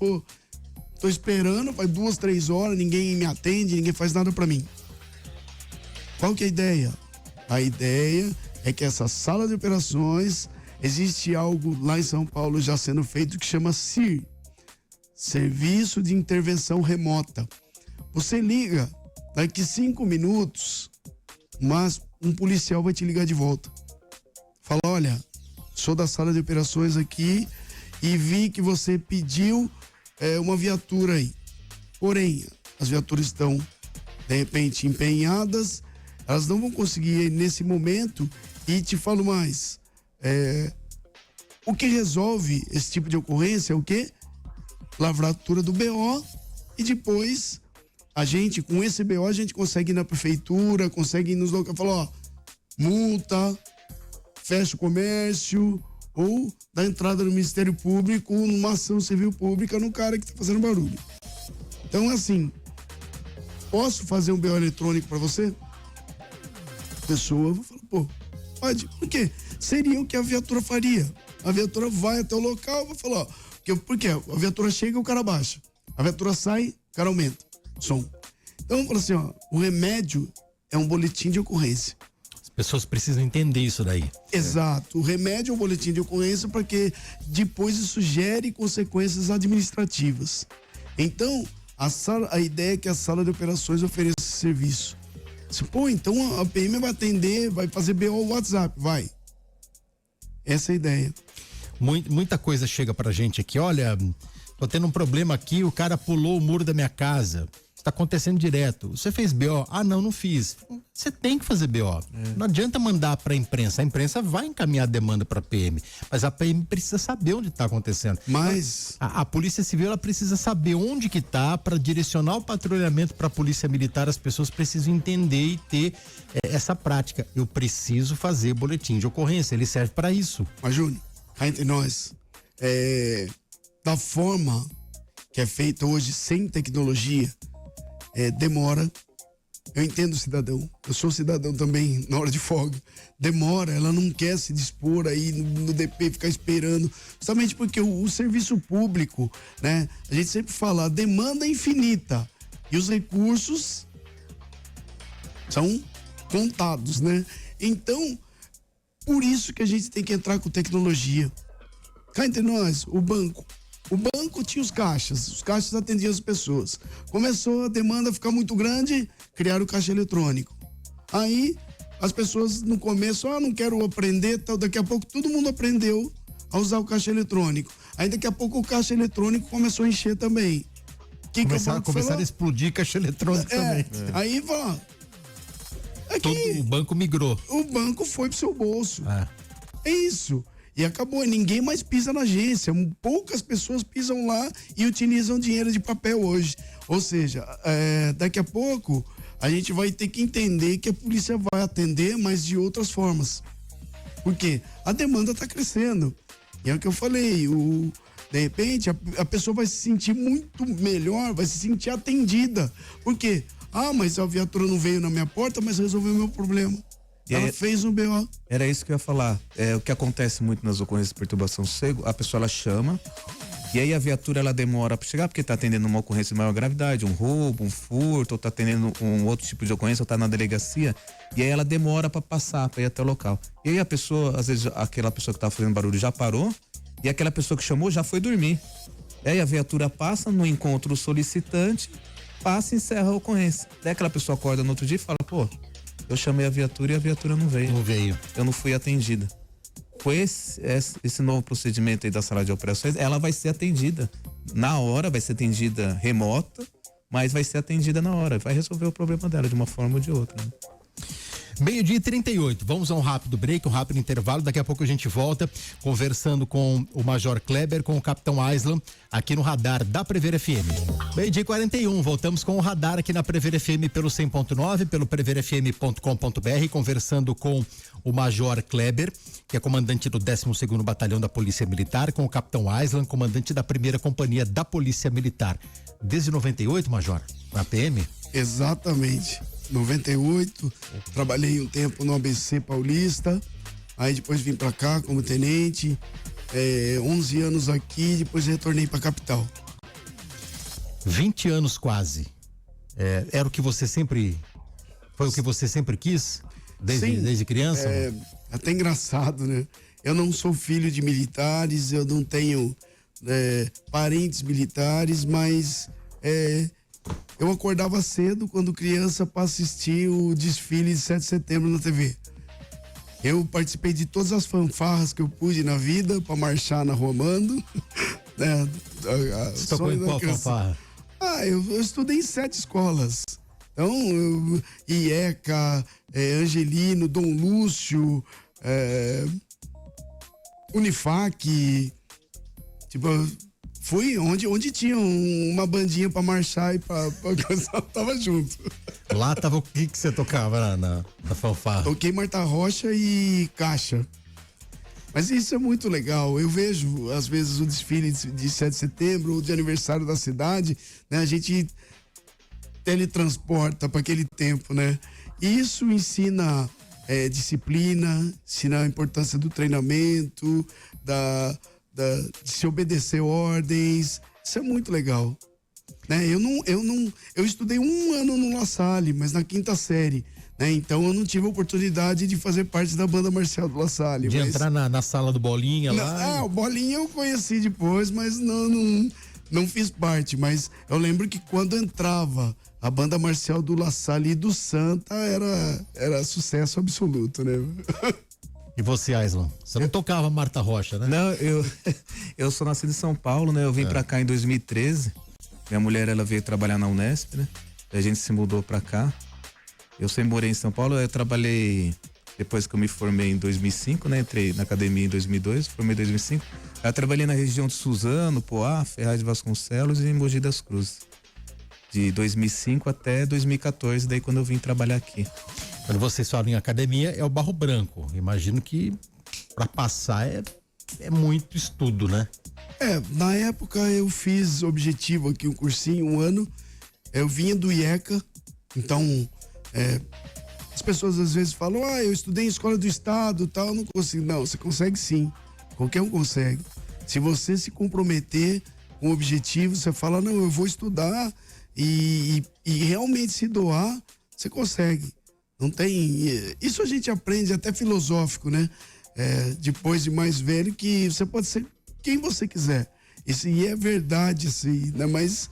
tô esperando, faz 2, 3 horas, ninguém me atende, ninguém faz nada para mim. Qual que é a ideia? A ideia é que essa sala de operações, existe algo lá em São Paulo já sendo feito que chama SIR, Serviço de Intervenção Remota. Você liga, daqui 5 minutos, mas um policial vai te ligar de volta. Fala, olha, sou da sala de operações aqui e vi que você pediu uma viatura aí. Porém, as viaturas estão, de repente, empenhadas, elas não vão conseguir ir nesse momento. E te falo mais, o que resolve esse tipo de ocorrência é o quê? Lavratura do BO, e depois a gente, com esse BO, a gente consegue ir na prefeitura, consegue ir nos locais, falar, multa, fecha o comércio, ou dá entrada no Ministério Público numa ação civil pública no cara que tá fazendo barulho. Então, assim, posso fazer um BO eletrônico para você? A pessoa vai falar, pode. Por quê? Seria o que a viatura faria. A viatura vai até o local e vai falar, porque a viatura chega e o cara baixa. A viatura sai, o cara aumenta o som. Então, eu falo assim, ó, o remédio é um boletim de ocorrência. As pessoas precisam entender isso daí. Exato. O remédio é um boletim de ocorrência porque depois isso gere consequências administrativas. Então, a ideia é que a sala de operações ofereça esse serviço. Pô, então a PM vai atender, vai fazer BO no WhatsApp, vai. Essa é a ideia. Muita coisa chega pra gente aqui, olha, tô tendo um problema aqui, o cara pulou o muro da minha casa. Tá acontecendo direto. Você fez BO? Ah, não fiz. Você tem que fazer BO. Não adianta mandar pra imprensa. A imprensa vai encaminhar a demanda pra PM. Mas a PM precisa saber onde tá acontecendo. Mas A Polícia Civil, ela precisa saber onde que tá para direcionar o patrulhamento pra Polícia Militar. As pessoas precisam entender e ter essa prática. Eu preciso fazer boletim de ocorrência. Ele serve pra isso. Mas, Júnior, cá entre nós, da forma que é feita hoje, sem tecnologia, demora. Eu entendo o cidadão, eu sou cidadão também na hora de folga. Demora, ela não quer se dispor aí no DP, ficar esperando, justamente porque o serviço público, né? A gente sempre fala, a demanda é infinita e os recursos são contados, né? Então, por isso que a gente tem que entrar com tecnologia. Cá entre nós, o banco tinha os caixas atendiam as pessoas. Começou a demanda a ficar muito grande, criaram o caixa eletrônico. Aí, as pessoas no começo, não quero aprender, tal. Daqui a pouco todo mundo aprendeu a usar o caixa eletrônico. Aí daqui a pouco o caixa eletrônico começou a encher também. Começaram a explodir caixa eletrônico também. Aí, vai. O banco migrou. O banco foi pro seu bolso. É isso. E acabou, ninguém mais pisa na agência, poucas pessoas pisam lá e utilizam dinheiro de papel hoje. Ou seja, daqui a pouco a gente vai ter que entender que a polícia vai atender, mas de outras formas. Porque a demanda está crescendo. E é o que eu falei, de repente a pessoa vai se sentir muito melhor, vai se sentir atendida. Por quê? Mas a viatura não veio na minha porta, mas resolveu o meu problema. Ela fez um BO. Era isso que eu ia falar. O que acontece muito nas ocorrências de perturbação do sossego, a pessoa ela chama, e aí a viatura ela demora para chegar porque tá atendendo uma ocorrência de maior gravidade, um roubo, um furto, ou tá atendendo um outro tipo de ocorrência, ou tá na delegacia, e aí ela demora para passar, para ir até o local. E aí a pessoa, às vezes aquela pessoa que tava fazendo barulho já parou, e aquela pessoa que chamou já foi dormir. E aí a viatura passa, não encontra o solicitante, passa e encerra a ocorrência. Daí aquela pessoa acorda no outro dia e fala, pô, eu chamei a viatura e a viatura não veio. Não veio. Eu não fui atendida. Com esse novo procedimento aí da sala de operações, ela vai ser atendida na hora, vai ser atendida remota, mas vai ser atendida na hora. Vai resolver o problema dela de uma forma ou de outra, né? 12:38. Vamos a um rápido break, um rápido intervalo. Daqui a pouco a gente volta conversando com o Major Kleber, com o Capitão Aislan, aqui no radar da Prever FM. 12:41. Voltamos com o radar aqui na Prever FM pelo 100.9, pelo preverfm.com.br, conversando com o Major Kleber, que é comandante do 12º Batalhão da Polícia Militar, com o Capitão Aislan, comandante da 1ª Companhia da Polícia Militar. Desde 98, Major, na PM? Exatamente. 98, trabalhei um tempo no ABC Paulista, aí depois vim pra cá como tenente, 11 anos aqui, depois retornei pra capital. 20 anos quase. Era o que você sempre... Foi o que você sempre quis? Desde criança? É até engraçado, né? Eu não sou filho de militares, eu não tenho parentes militares, mas eu acordava cedo quando criança para assistir o desfile de 7 de setembro na TV. Eu participei de todas as fanfarras que eu pude na vida para marchar na Rua Mando. Né? Você tocou em qual fanfarra? Eu estudei em 7 escolas. Então, IECA, Angelino, Dom Lúcio, Unifac, tipo, fui onde tinha uma bandinha pra marchar e pra tava junto. Lá tava o que você tocava na fanfarra? Toquei Marta Rocha e Caixa. Mas isso é muito legal. Eu vejo, às vezes, o desfile de 7 de setembro ou de aniversário da cidade, né? A gente teletransporta para aquele tempo, né? E isso ensina disciplina, ensina a importância do treinamento, de se obedecer ordens. Isso é muito legal. né? Eu estudei 1 ano no La Salle, mas na 5ª série, né? Então eu não tive a oportunidade de fazer parte da banda marcial do La Salle. De entrar na sala do Bolinha lá. O Bolinha eu conheci depois, mas não fiz parte. Mas eu lembro que quando entrava a banda marcial do La Salle e do Santa, era sucesso absoluto, né? E você, Aislan? Você não tocava Marta Rocha, né? Não, eu sou nascido em São Paulo, né? Eu vim pra cá em 2013. Minha mulher, ela veio trabalhar na Unesp, né? A gente se mudou pra cá. Eu sempre morei em São Paulo, eu trabalhei depois que eu me formei em 2005, né? Entrei na academia em 2002, formei em 2005. Eu trabalhei na região de Suzano, Poá, Ferraz de Vasconcelos e em Mogi das Cruzes. De 2005 até 2014, daí quando eu vim trabalhar aqui. Quando vocês falam em academia, é o Barro Branco. Imagino que para passar é muito estudo, né? Na época eu fiz objetivo aqui, um cursinho, 1 ano. Eu vinha do IECA, então as pessoas às vezes falam, eu estudei em escola do estado e tal, não consigo. Não, você consegue sim, qualquer um consegue. Se você se comprometer com o objetivo, você fala, não, eu vou estudar e realmente se doar, você consegue. Não tem. Isso a gente aprende até filosófico, né? Depois de mais velho, que você pode ser quem você quiser. Isso é verdade, assim, né? Mas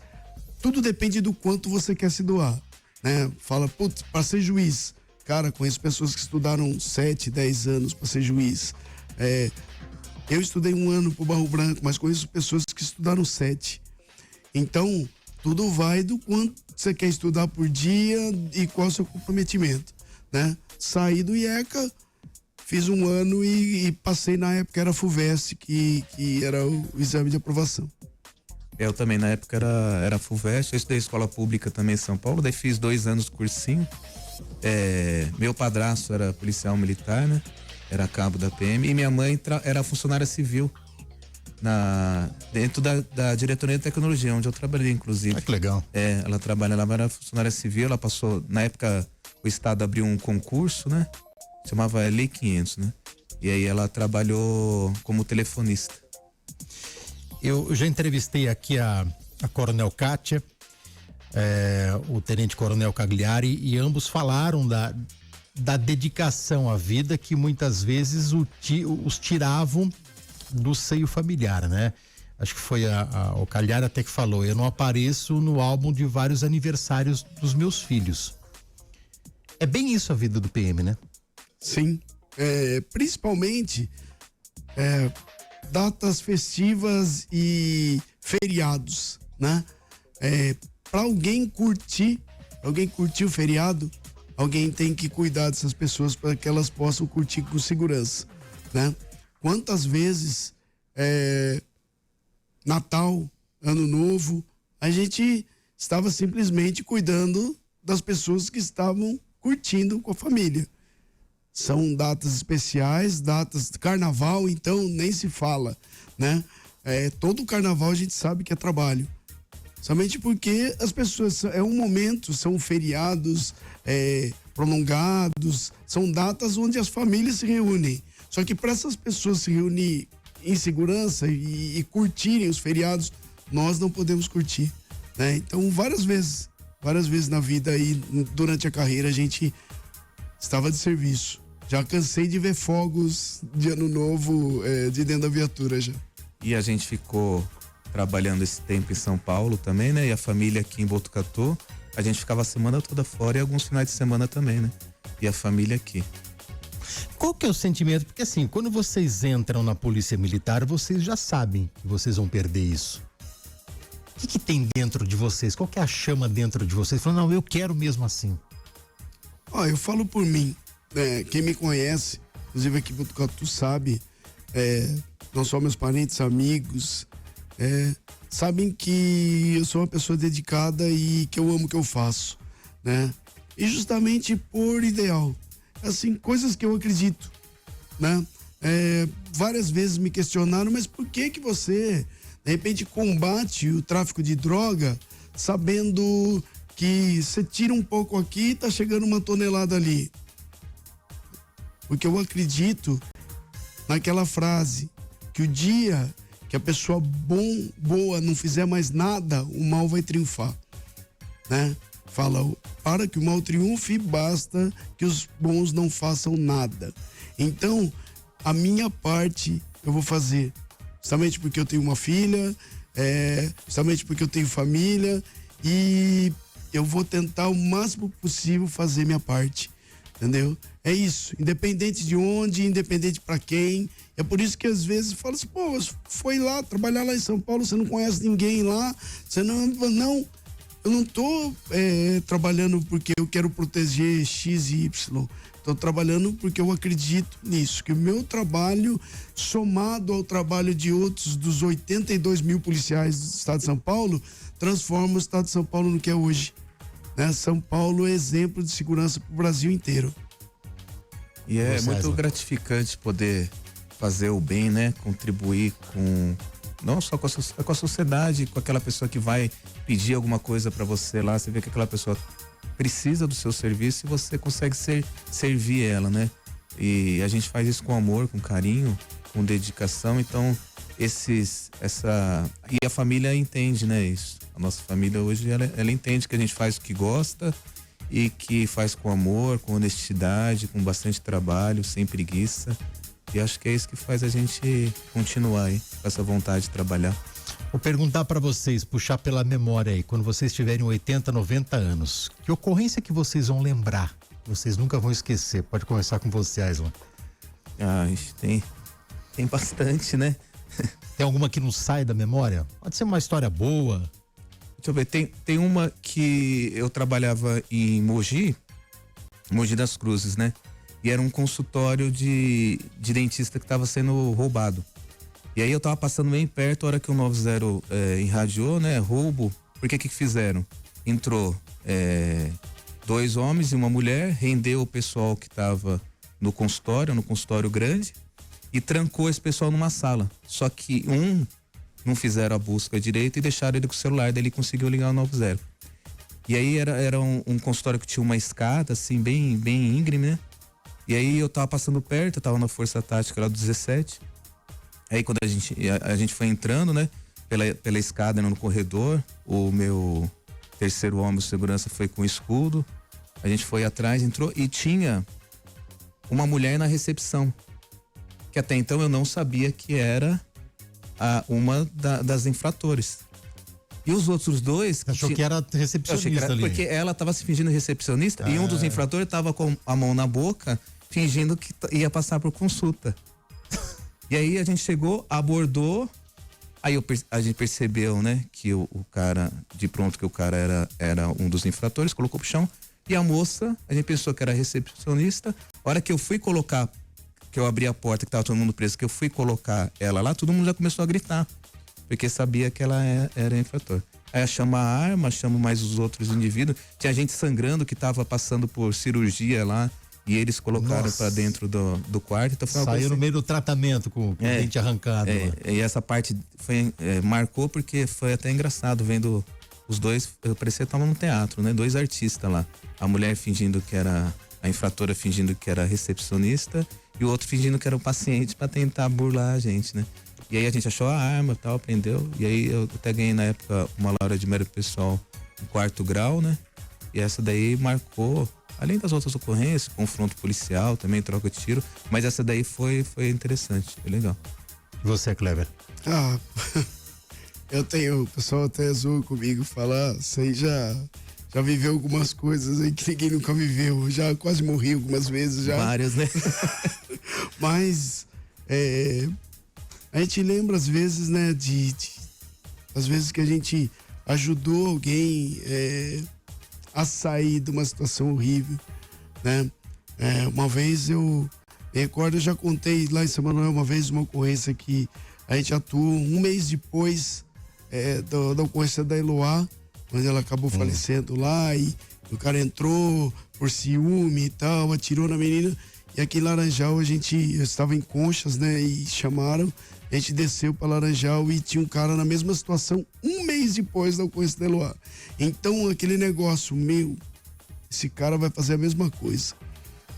tudo depende do quanto você quer se doar, né? Fala, putz, para ser juiz. Cara, conheço pessoas que estudaram 7, 10 anos para ser juiz. Eu estudei 1 ano pro Barro Branco, mas conheço pessoas que estudaram 7. Então, tudo vai do quanto você quer estudar por dia e qual é o seu comprometimento, né? Saí do IECA, fiz 1 ano e passei na época, era FUVEST, que era o exame de aprovação. Eu também, na época, era FUVEST, eu estudei escola pública também em São Paulo, daí fiz 2 anos de cursinho. Meu padrasto era policial militar, né? Era cabo da PM, e minha mãe era funcionária civil dentro da diretoria de tecnologia, onde eu trabalhei, inclusive. Que legal. Ela trabalha lá, era funcionária civil, ela passou, na época, o estado abriu um concurso, né? Chamava Lei 500, né? E aí ela trabalhou como telefonista. Eu já entrevistei aqui a Coronel Kátia, o Tenente Coronel Cagliari, e ambos falaram da dedicação à vida que muitas vezes os tiravam do seio familiar, né? Acho que foi o Cagliari até que falou, eu não apareço no álbum de vários aniversários dos meus filhos. É bem isso a vida do PM, né? Sim, principalmente datas festivas e feriados, né? Para alguém curtir o feriado, alguém tem que cuidar dessas pessoas para que elas possam curtir com segurança, né? Quantas vezes Natal, Ano Novo, a gente estava simplesmente cuidando das pessoas que estavam curtindo com a família. São datas especiais, datas de carnaval, então nem se fala, né? Todo carnaval a gente sabe que é trabalho. Somente porque as pessoas, um momento, são feriados prolongados, são datas onde as famílias se reúnem. Só que para essas pessoas se reunir em segurança e curtirem os feriados, nós não podemos curtir, né? Então, várias vezes na vida aí, durante a carreira, a gente estava de serviço. Já cansei de ver fogos de Ano Novo de dentro da viatura já. E a gente ficou trabalhando esse tempo em São Paulo também, né? E a família aqui em Botucatu, a gente ficava a semana toda fora e alguns finais de semana também, né? E a família aqui. Qual que é o sentimento? Porque assim, quando vocês entram na polícia militar, vocês já sabem que vocês vão perder isso. O que tem dentro de vocês? Qual que é a chama dentro de vocês? Falando, não, eu quero mesmo assim. Eu falo por mim, né? Quem me conhece, inclusive aqui em Botucatu sabe, não só meus parentes, amigos, sabem que eu sou uma pessoa dedicada e que eu amo o que eu faço, né? E justamente por ideal, assim, coisas que eu acredito, né? Várias vezes me questionaram, mas por que você, de repente, combate o tráfico de droga sabendo que você tira um pouco aqui e tá chegando 1 tonelada ali? Porque eu acredito naquela frase, que o dia que a pessoa boa não fizer mais nada, o mal vai triunfar, né? Fala, para que o mal triunfe, basta que os bons não façam nada. Então, a minha parte eu vou fazer, justamente porque eu tenho uma filha, justamente porque eu tenho família, e eu vou tentar o máximo possível fazer minha parte, entendeu? É isso, independente de onde, independente para quem. É por isso que às vezes fala assim, pô, foi lá trabalhar lá em São Paulo, você não conhece ninguém lá, você não, eu não tô trabalhando porque eu quero proteger X e Y. Estou trabalhando porque eu acredito nisso, que o meu trabalho, somado ao trabalho de outros dos 82 mil policiais do estado de São Paulo, transforma o estado de São Paulo no que é hoje, né? São Paulo é exemplo de segurança para o Brasil inteiro. E é muito gratificante poder fazer o bem, né? Contribuir com, não só com a sociedade, com aquela pessoa que vai pedir alguma coisa para você lá, você vê que aquela pessoa precisa do seu serviço e você consegue servir ela, né? E a gente faz isso com amor, com carinho, com dedicação, então e a família entende, né, isso. A nossa família hoje, ela entende que a gente faz o que gosta e que faz com amor, com honestidade, com bastante trabalho, sem preguiça. E acho que é isso que faz a gente continuar aí, com essa vontade de trabalhar. Vou perguntar para vocês, puxar pela memória aí, quando vocês tiverem 80, 90 anos, que ocorrência que vocês vão lembrar? Vocês nunca vão esquecer. Pode começar com você, Aislan. Tem bastante, né? Tem alguma que não sai da memória? Pode ser uma história boa. Deixa eu ver, tem uma que eu trabalhava em Mogi das Cruzes, né? E era um consultório de dentista que estava sendo roubado. E aí eu tava passando bem perto, a hora que o 90 irradiou, né? Roubo. Porque que fizeram? Entrou 2 homens e uma mulher, rendeu o pessoal que tava no consultório grande, e trancou esse pessoal numa sala. Só que não fizeram a busca direito e deixaram ele com o celular, daí ele conseguiu ligar o 90. E aí era um consultório que tinha uma escada, assim, bem íngreme, né? E aí eu tava passando perto, eu tava na Força Tática lá do 17. Aí quando a gente foi entrando, né? Pela escada no corredor, o meu terceiro homem de segurança foi com escudo. A gente foi atrás, entrou e tinha uma mulher na recepção. Que até então eu não sabia que era uma das infratores. E os outros 2... Achou que era recepcionista ali. Porque ela tava se fingindo recepcionista e um dos infratores tava com a mão na boca, fingindo que ia passar por consulta. E aí a gente chegou, abordou, aí a gente percebeu, né, que o cara, de pronto que o cara era um dos infratores, colocou pro chão, e a moça, a gente pensou que era recepcionista. A hora que eu fui colocar, que eu abri a porta, que tava todo mundo preso, que eu fui colocar ela lá, todo mundo já começou a gritar, porque sabia que ela era infrator. Aí chama a arma, chama mais os outros indivíduos, tinha gente sangrando que tava passando por cirurgia lá, e eles colocaram para dentro do quarto. Então saiu no meio do tratamento com o dente arrancado. E essa parte marcou porque foi até engraçado vendo os dois, parecia que estavam no teatro, né? 2 artistas lá. A mulher fingindo que era, a infratora fingindo que era recepcionista e o outro fingindo que era o paciente para tentar burlar a gente, né? E aí a gente achou a arma e tal, prendeu. E aí eu até ganhei na época uma Laura de Mérito Pessoal em 4º grau, né? E essa daí marcou, além das outras ocorrências, confronto policial, também troca de tiro, mas essa daí foi interessante, foi legal. E você, Kleber? Eu tenho, o pessoal até zoa comigo, fala, você já viveu algumas coisas aí que ninguém nunca viveu, já quase morri algumas vezes já. Várias, né? Mas a gente lembra às vezes, né, às vezes que a gente ajudou alguém a sair de uma situação horrível, né? Uma vez eu me recordo, eu já contei lá em São Manuel uma vez uma ocorrência que a gente atuou 1 mês depois da ocorrência da Eloá, quando ela acabou falecendo lá, e o cara entrou por ciúme e tal, atirou na menina, e aqui em Laranjal eu estava em Conchas, né, e chamaram, a gente desceu para Laranjal e tinha um cara na mesma situação 1 mês depois da ocorrência da Eloá. Então aquele negócio, esse cara vai fazer a mesma coisa,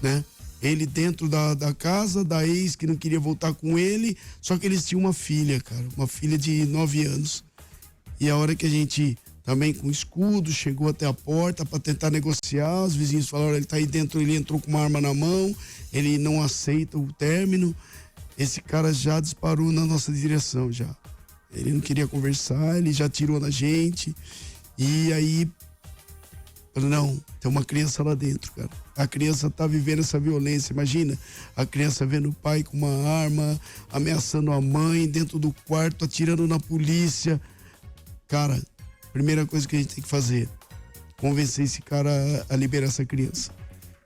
né? ele dentro da casa, da ex que não queria voltar com ele, só que eles tinham uma filha, cara, uma filha de 9 anos. E a hora que a gente, também com escudo, chegou até a porta para tentar negociar, os vizinhos falaram, ele tá aí dentro, ele entrou com uma arma na mão, ele não aceita o término, esse cara já disparou na nossa direção já. Ele não queria conversar, ele já atirou na gente, e aí, não, tem uma criança lá dentro, cara. A criança tá vivendo essa violência, imagina, a criança vendo o pai com uma arma, ameaçando a mãe dentro do quarto, atirando na polícia. Cara, primeira coisa que a gente tem que fazer, convencer esse cara a liberar essa criança.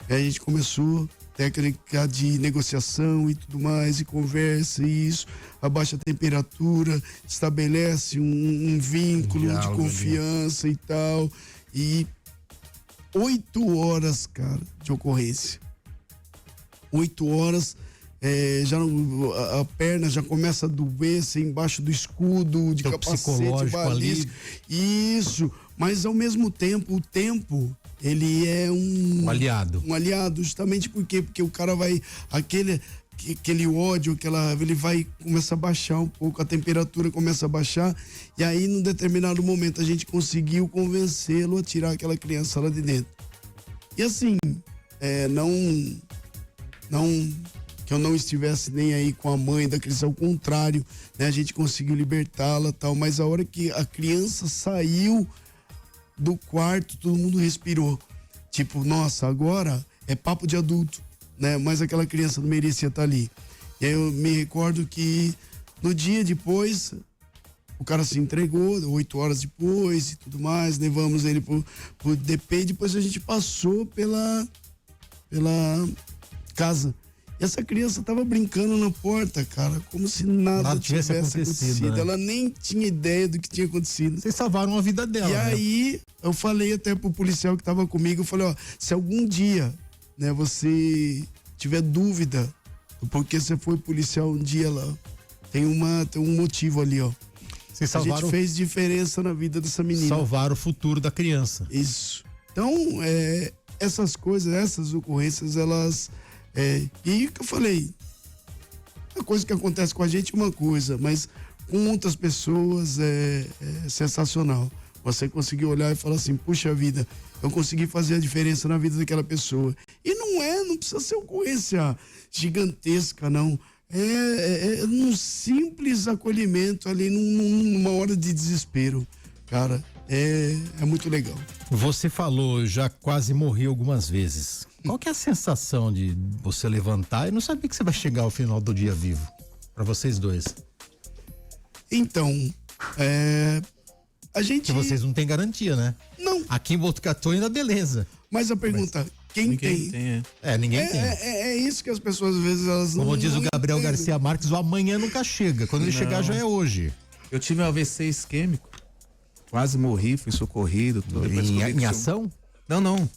Aí a gente começou técnica de negociação e tudo mais, e conversa e isso, abaixa a temperatura, estabelece um vínculo de confiança e tal, e 8 horas, cara, de ocorrência. 8 horas, já a perna já começa a doer, você embaixo do escudo, de capacete, balístico. Isso, mas ao mesmo tempo, o tempo, ele é um aliado. Um aliado, justamente porque o cara vai, aquele ódio, ele vai começar a baixar um pouco, a temperatura começa a baixar, e aí num determinado momento a gente conseguiu convencê-lo a tirar aquela criança lá de dentro. E assim, não que eu não estivesse nem aí com a mãe da criança, ao contrário, né? A gente conseguiu libertá-la e tal, mas a hora que a criança saiu do quarto, todo mundo respirou. Tipo, nossa, agora é papo de adulto, né? Mas aquela criança não merecia estar ali. E aí eu me recordo que no dia depois, o cara se entregou, 8 horas depois e tudo mais, levamos ele pro DP e depois a gente passou pela casa. E essa criança tava brincando na porta, cara, como se nada tivesse acontecido. Né? Ela nem tinha ideia do que tinha acontecido. Vocês salvaram a vida dela. E né? aí, eu falei até pro policial que tava comigo, eu falei, ó, se algum dia, né, você tiver dúvida do porquê você foi policial um dia lá, tem um motivo ali, ó. Vocês salvaram... A gente fez diferença na vida dessa menina. Salvar o futuro da criança. Isso. Então, essas coisas, essas ocorrências, elas... e o que eu falei, a coisa que acontece com a gente é uma coisa, mas com outras pessoas é sensacional. Você conseguir olhar e falar assim, puxa vida, eu consegui fazer a diferença na vida daquela pessoa. E não precisa ser ocorrência gigantesca, não. É num simples acolhimento ali, numa hora de desespero. Cara, é muito legal. Você falou, já quase morri algumas vezes. Qual que é a sensação de você levantar e não saber que você vai chegar ao final do dia vivo? Pra vocês dois. Então, a gente... Porque vocês não têm garantia, né? Não. Aqui em Botucatu ainda beleza. Mas a pergunta, quem tem? Ninguém tem. É isso que as pessoas às vezes elas Como diz o Gabriel entendem. Garcia Marques, o amanhã nunca chega. Quando ele chegar já é hoje. Eu tive um AVC isquêmico, quase morri, fui socorrido. Tudo. Em ação? Não.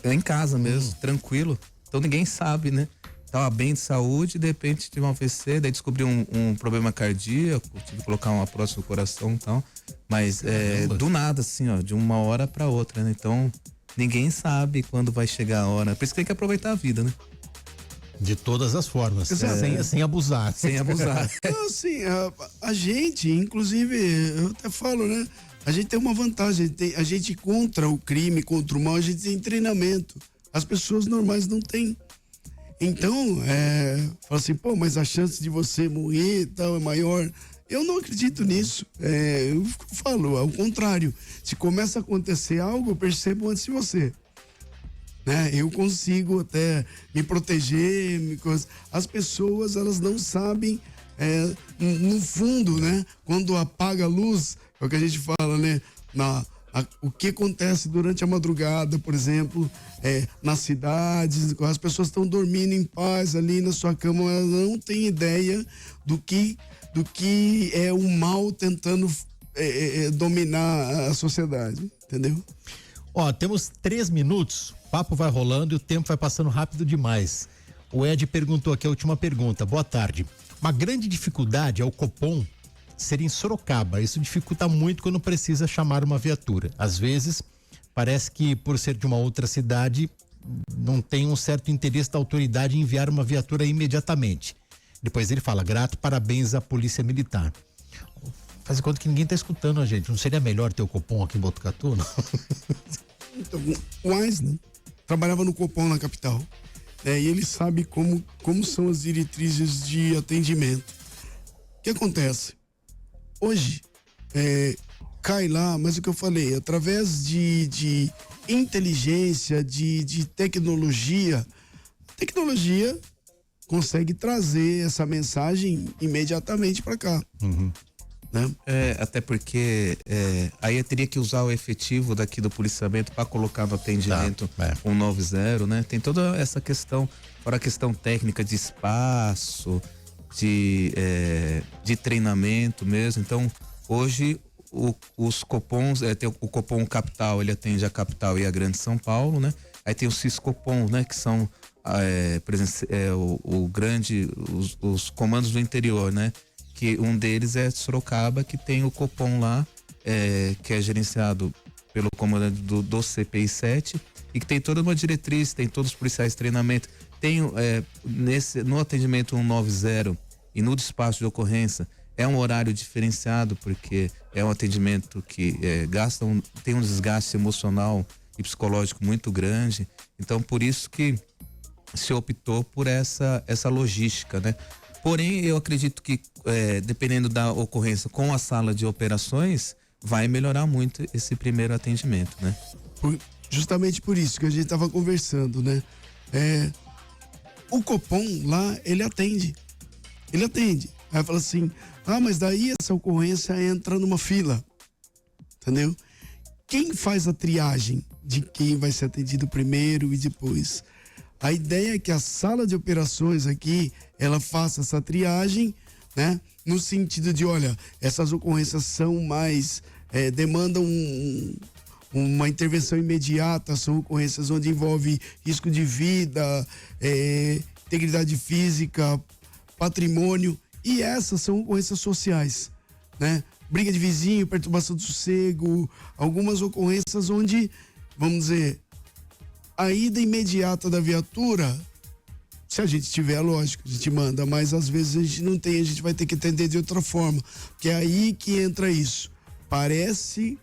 Em casa mesmo, tranquilo. Então ninguém sabe, né? Tava bem de saúde, de repente tive um AVC, daí descobri um problema cardíaco, tive que colocar uma prótese no coração e tal. Mas do nada, assim, ó, de uma hora pra outra, né? Então ninguém sabe quando vai chegar a hora. Por isso que tem que aproveitar a vida, né? De todas as formas, sem abusar. Sem abusar. Então, assim, a gente, inclusive, eu até falo, né? A gente tem uma vantagem, a gente contra o crime, contra o mal, a gente tem treinamento. As pessoas normais não têm. Então, fala assim, pô, mas a chance de você morrer e tal é maior. Eu não acredito nisso. Eu falo, ao contrário. Se começa a acontecer algo, eu percebo antes de você. Né? Eu consigo até me proteger. As pessoas, elas não sabem, no fundo, né? Quando apaga a luz, é o que a gente fala, né? O que acontece durante a madrugada, por exemplo, nas cidades, as pessoas estão dormindo em paz ali na sua cama, elas não têm ideia do que é o mal tentando dominar a sociedade, entendeu? Ó, temos 3 minutos, o papo vai rolando e o tempo vai passando rápido demais. O Ed perguntou aqui a última pergunta. Boa tarde. Uma grande dificuldade é o Copom ser em Sorocaba. Isso dificulta muito quando precisa chamar uma viatura. Às vezes, parece que por ser de uma outra cidade, não tem um certo interesse da autoridade em enviar uma viatura imediatamente. Depois ele fala, grato, parabéns à Polícia Militar. Faz de conta que ninguém tá escutando a gente. Não seria melhor ter o Copom aqui em Botucatu, não? Então, o Aislan trabalhava no Copom na capital, e ele sabe como são as diretrizes de atendimento. O que acontece? Hoje, cai lá, mas o que eu falei, através de inteligência, de tecnologia, a tecnologia consegue trazer essa mensagem imediatamente para cá. Né? Até porque aí eu teria que usar o efetivo daqui do policiamento para colocar no atendimento 190, né? Tem toda essa questão, fora a questão técnica de espaço, de treinamento mesmo. Então, hoje os Copons, tem o Copom Capital, ele atende a capital e a Grande São Paulo, né? Aí tem os Ciscopons, né? Que são, por exemplo, os comandos do interior, né? Que um deles é Sorocaba, que tem o Copom lá, que é gerenciado pelo comandante do CPI 7 e que tem toda uma diretriz, tem todos os policiais de treinamento. Tem no atendimento 190 e no despacho de ocorrência é um horário diferenciado, porque é um atendimento que tem um desgaste emocional e psicológico muito grande. Então, por isso que se optou por essa logística, né? Porém, eu acredito que, dependendo da ocorrência com a sala de operações, vai melhorar muito esse primeiro atendimento, né? Justamente por isso que a gente estava conversando, né? O Copom lá, ele atende. Aí fala assim, mas daí essa ocorrência entra numa fila, entendeu? Quem faz a triagem de quem vai ser atendido primeiro e depois? A ideia é que a sala de operações aqui, ela faça essa triagem, né? No sentido de, olha, essas ocorrências são mais, demandam uma intervenção imediata, são ocorrências onde envolve risco de vida, integridade física, patrimônio, e essas são ocorrências sociais, né? Briga de vizinho, perturbação do sossego, algumas ocorrências onde, vamos dizer, a ida imediata da viatura, se a gente tiver, lógico, a gente manda, mas às vezes a gente não tem, a gente vai ter que atender de outra forma, que é aí que entra isso. Parece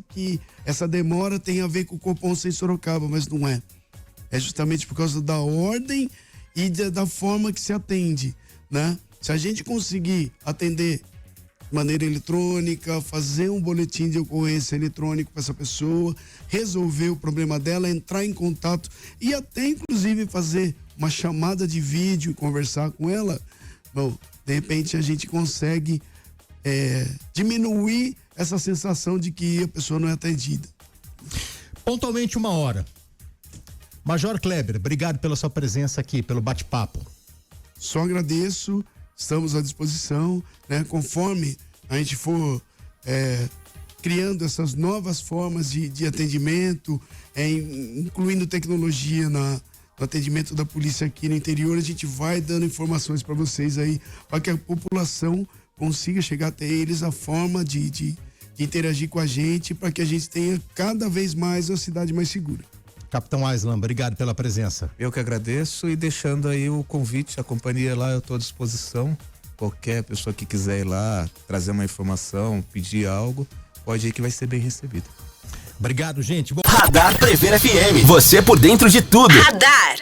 que essa demora tem a ver com o Copom sem Sorocaba, mas não é. É justamente por causa da ordem e da forma que se atende, né? Se a gente conseguir atender de maneira eletrônica, fazer um boletim de ocorrência eletrônico para essa pessoa, resolver o problema dela, entrar em contato e até inclusive fazer uma chamada de vídeo e conversar com ela, bom, de repente a gente consegue diminuir essa sensação de que a pessoa não é atendida. Pontualmente 1h. Major Kleber, obrigado pela sua presença aqui, pelo bate-papo. Só agradeço, estamos à disposição, né? Conforme a gente for criando essas novas formas de atendimento, incluindo tecnologia no atendimento da polícia aqui no interior, a gente vai dando informações para vocês aí, para que a população consiga chegar até eles a forma de interagir com a gente, para que a gente tenha cada vez mais uma cidade mais segura. Capitão Aislan, obrigado pela presença. Eu que agradeço e deixando aí o convite, a companhia lá, eu estou à disposição. Qualquer pessoa que quiser ir lá, trazer uma informação, pedir algo, pode ir que vai ser bem recebido. Obrigado, gente. Radar Prever FM. Você por dentro de tudo. Radar.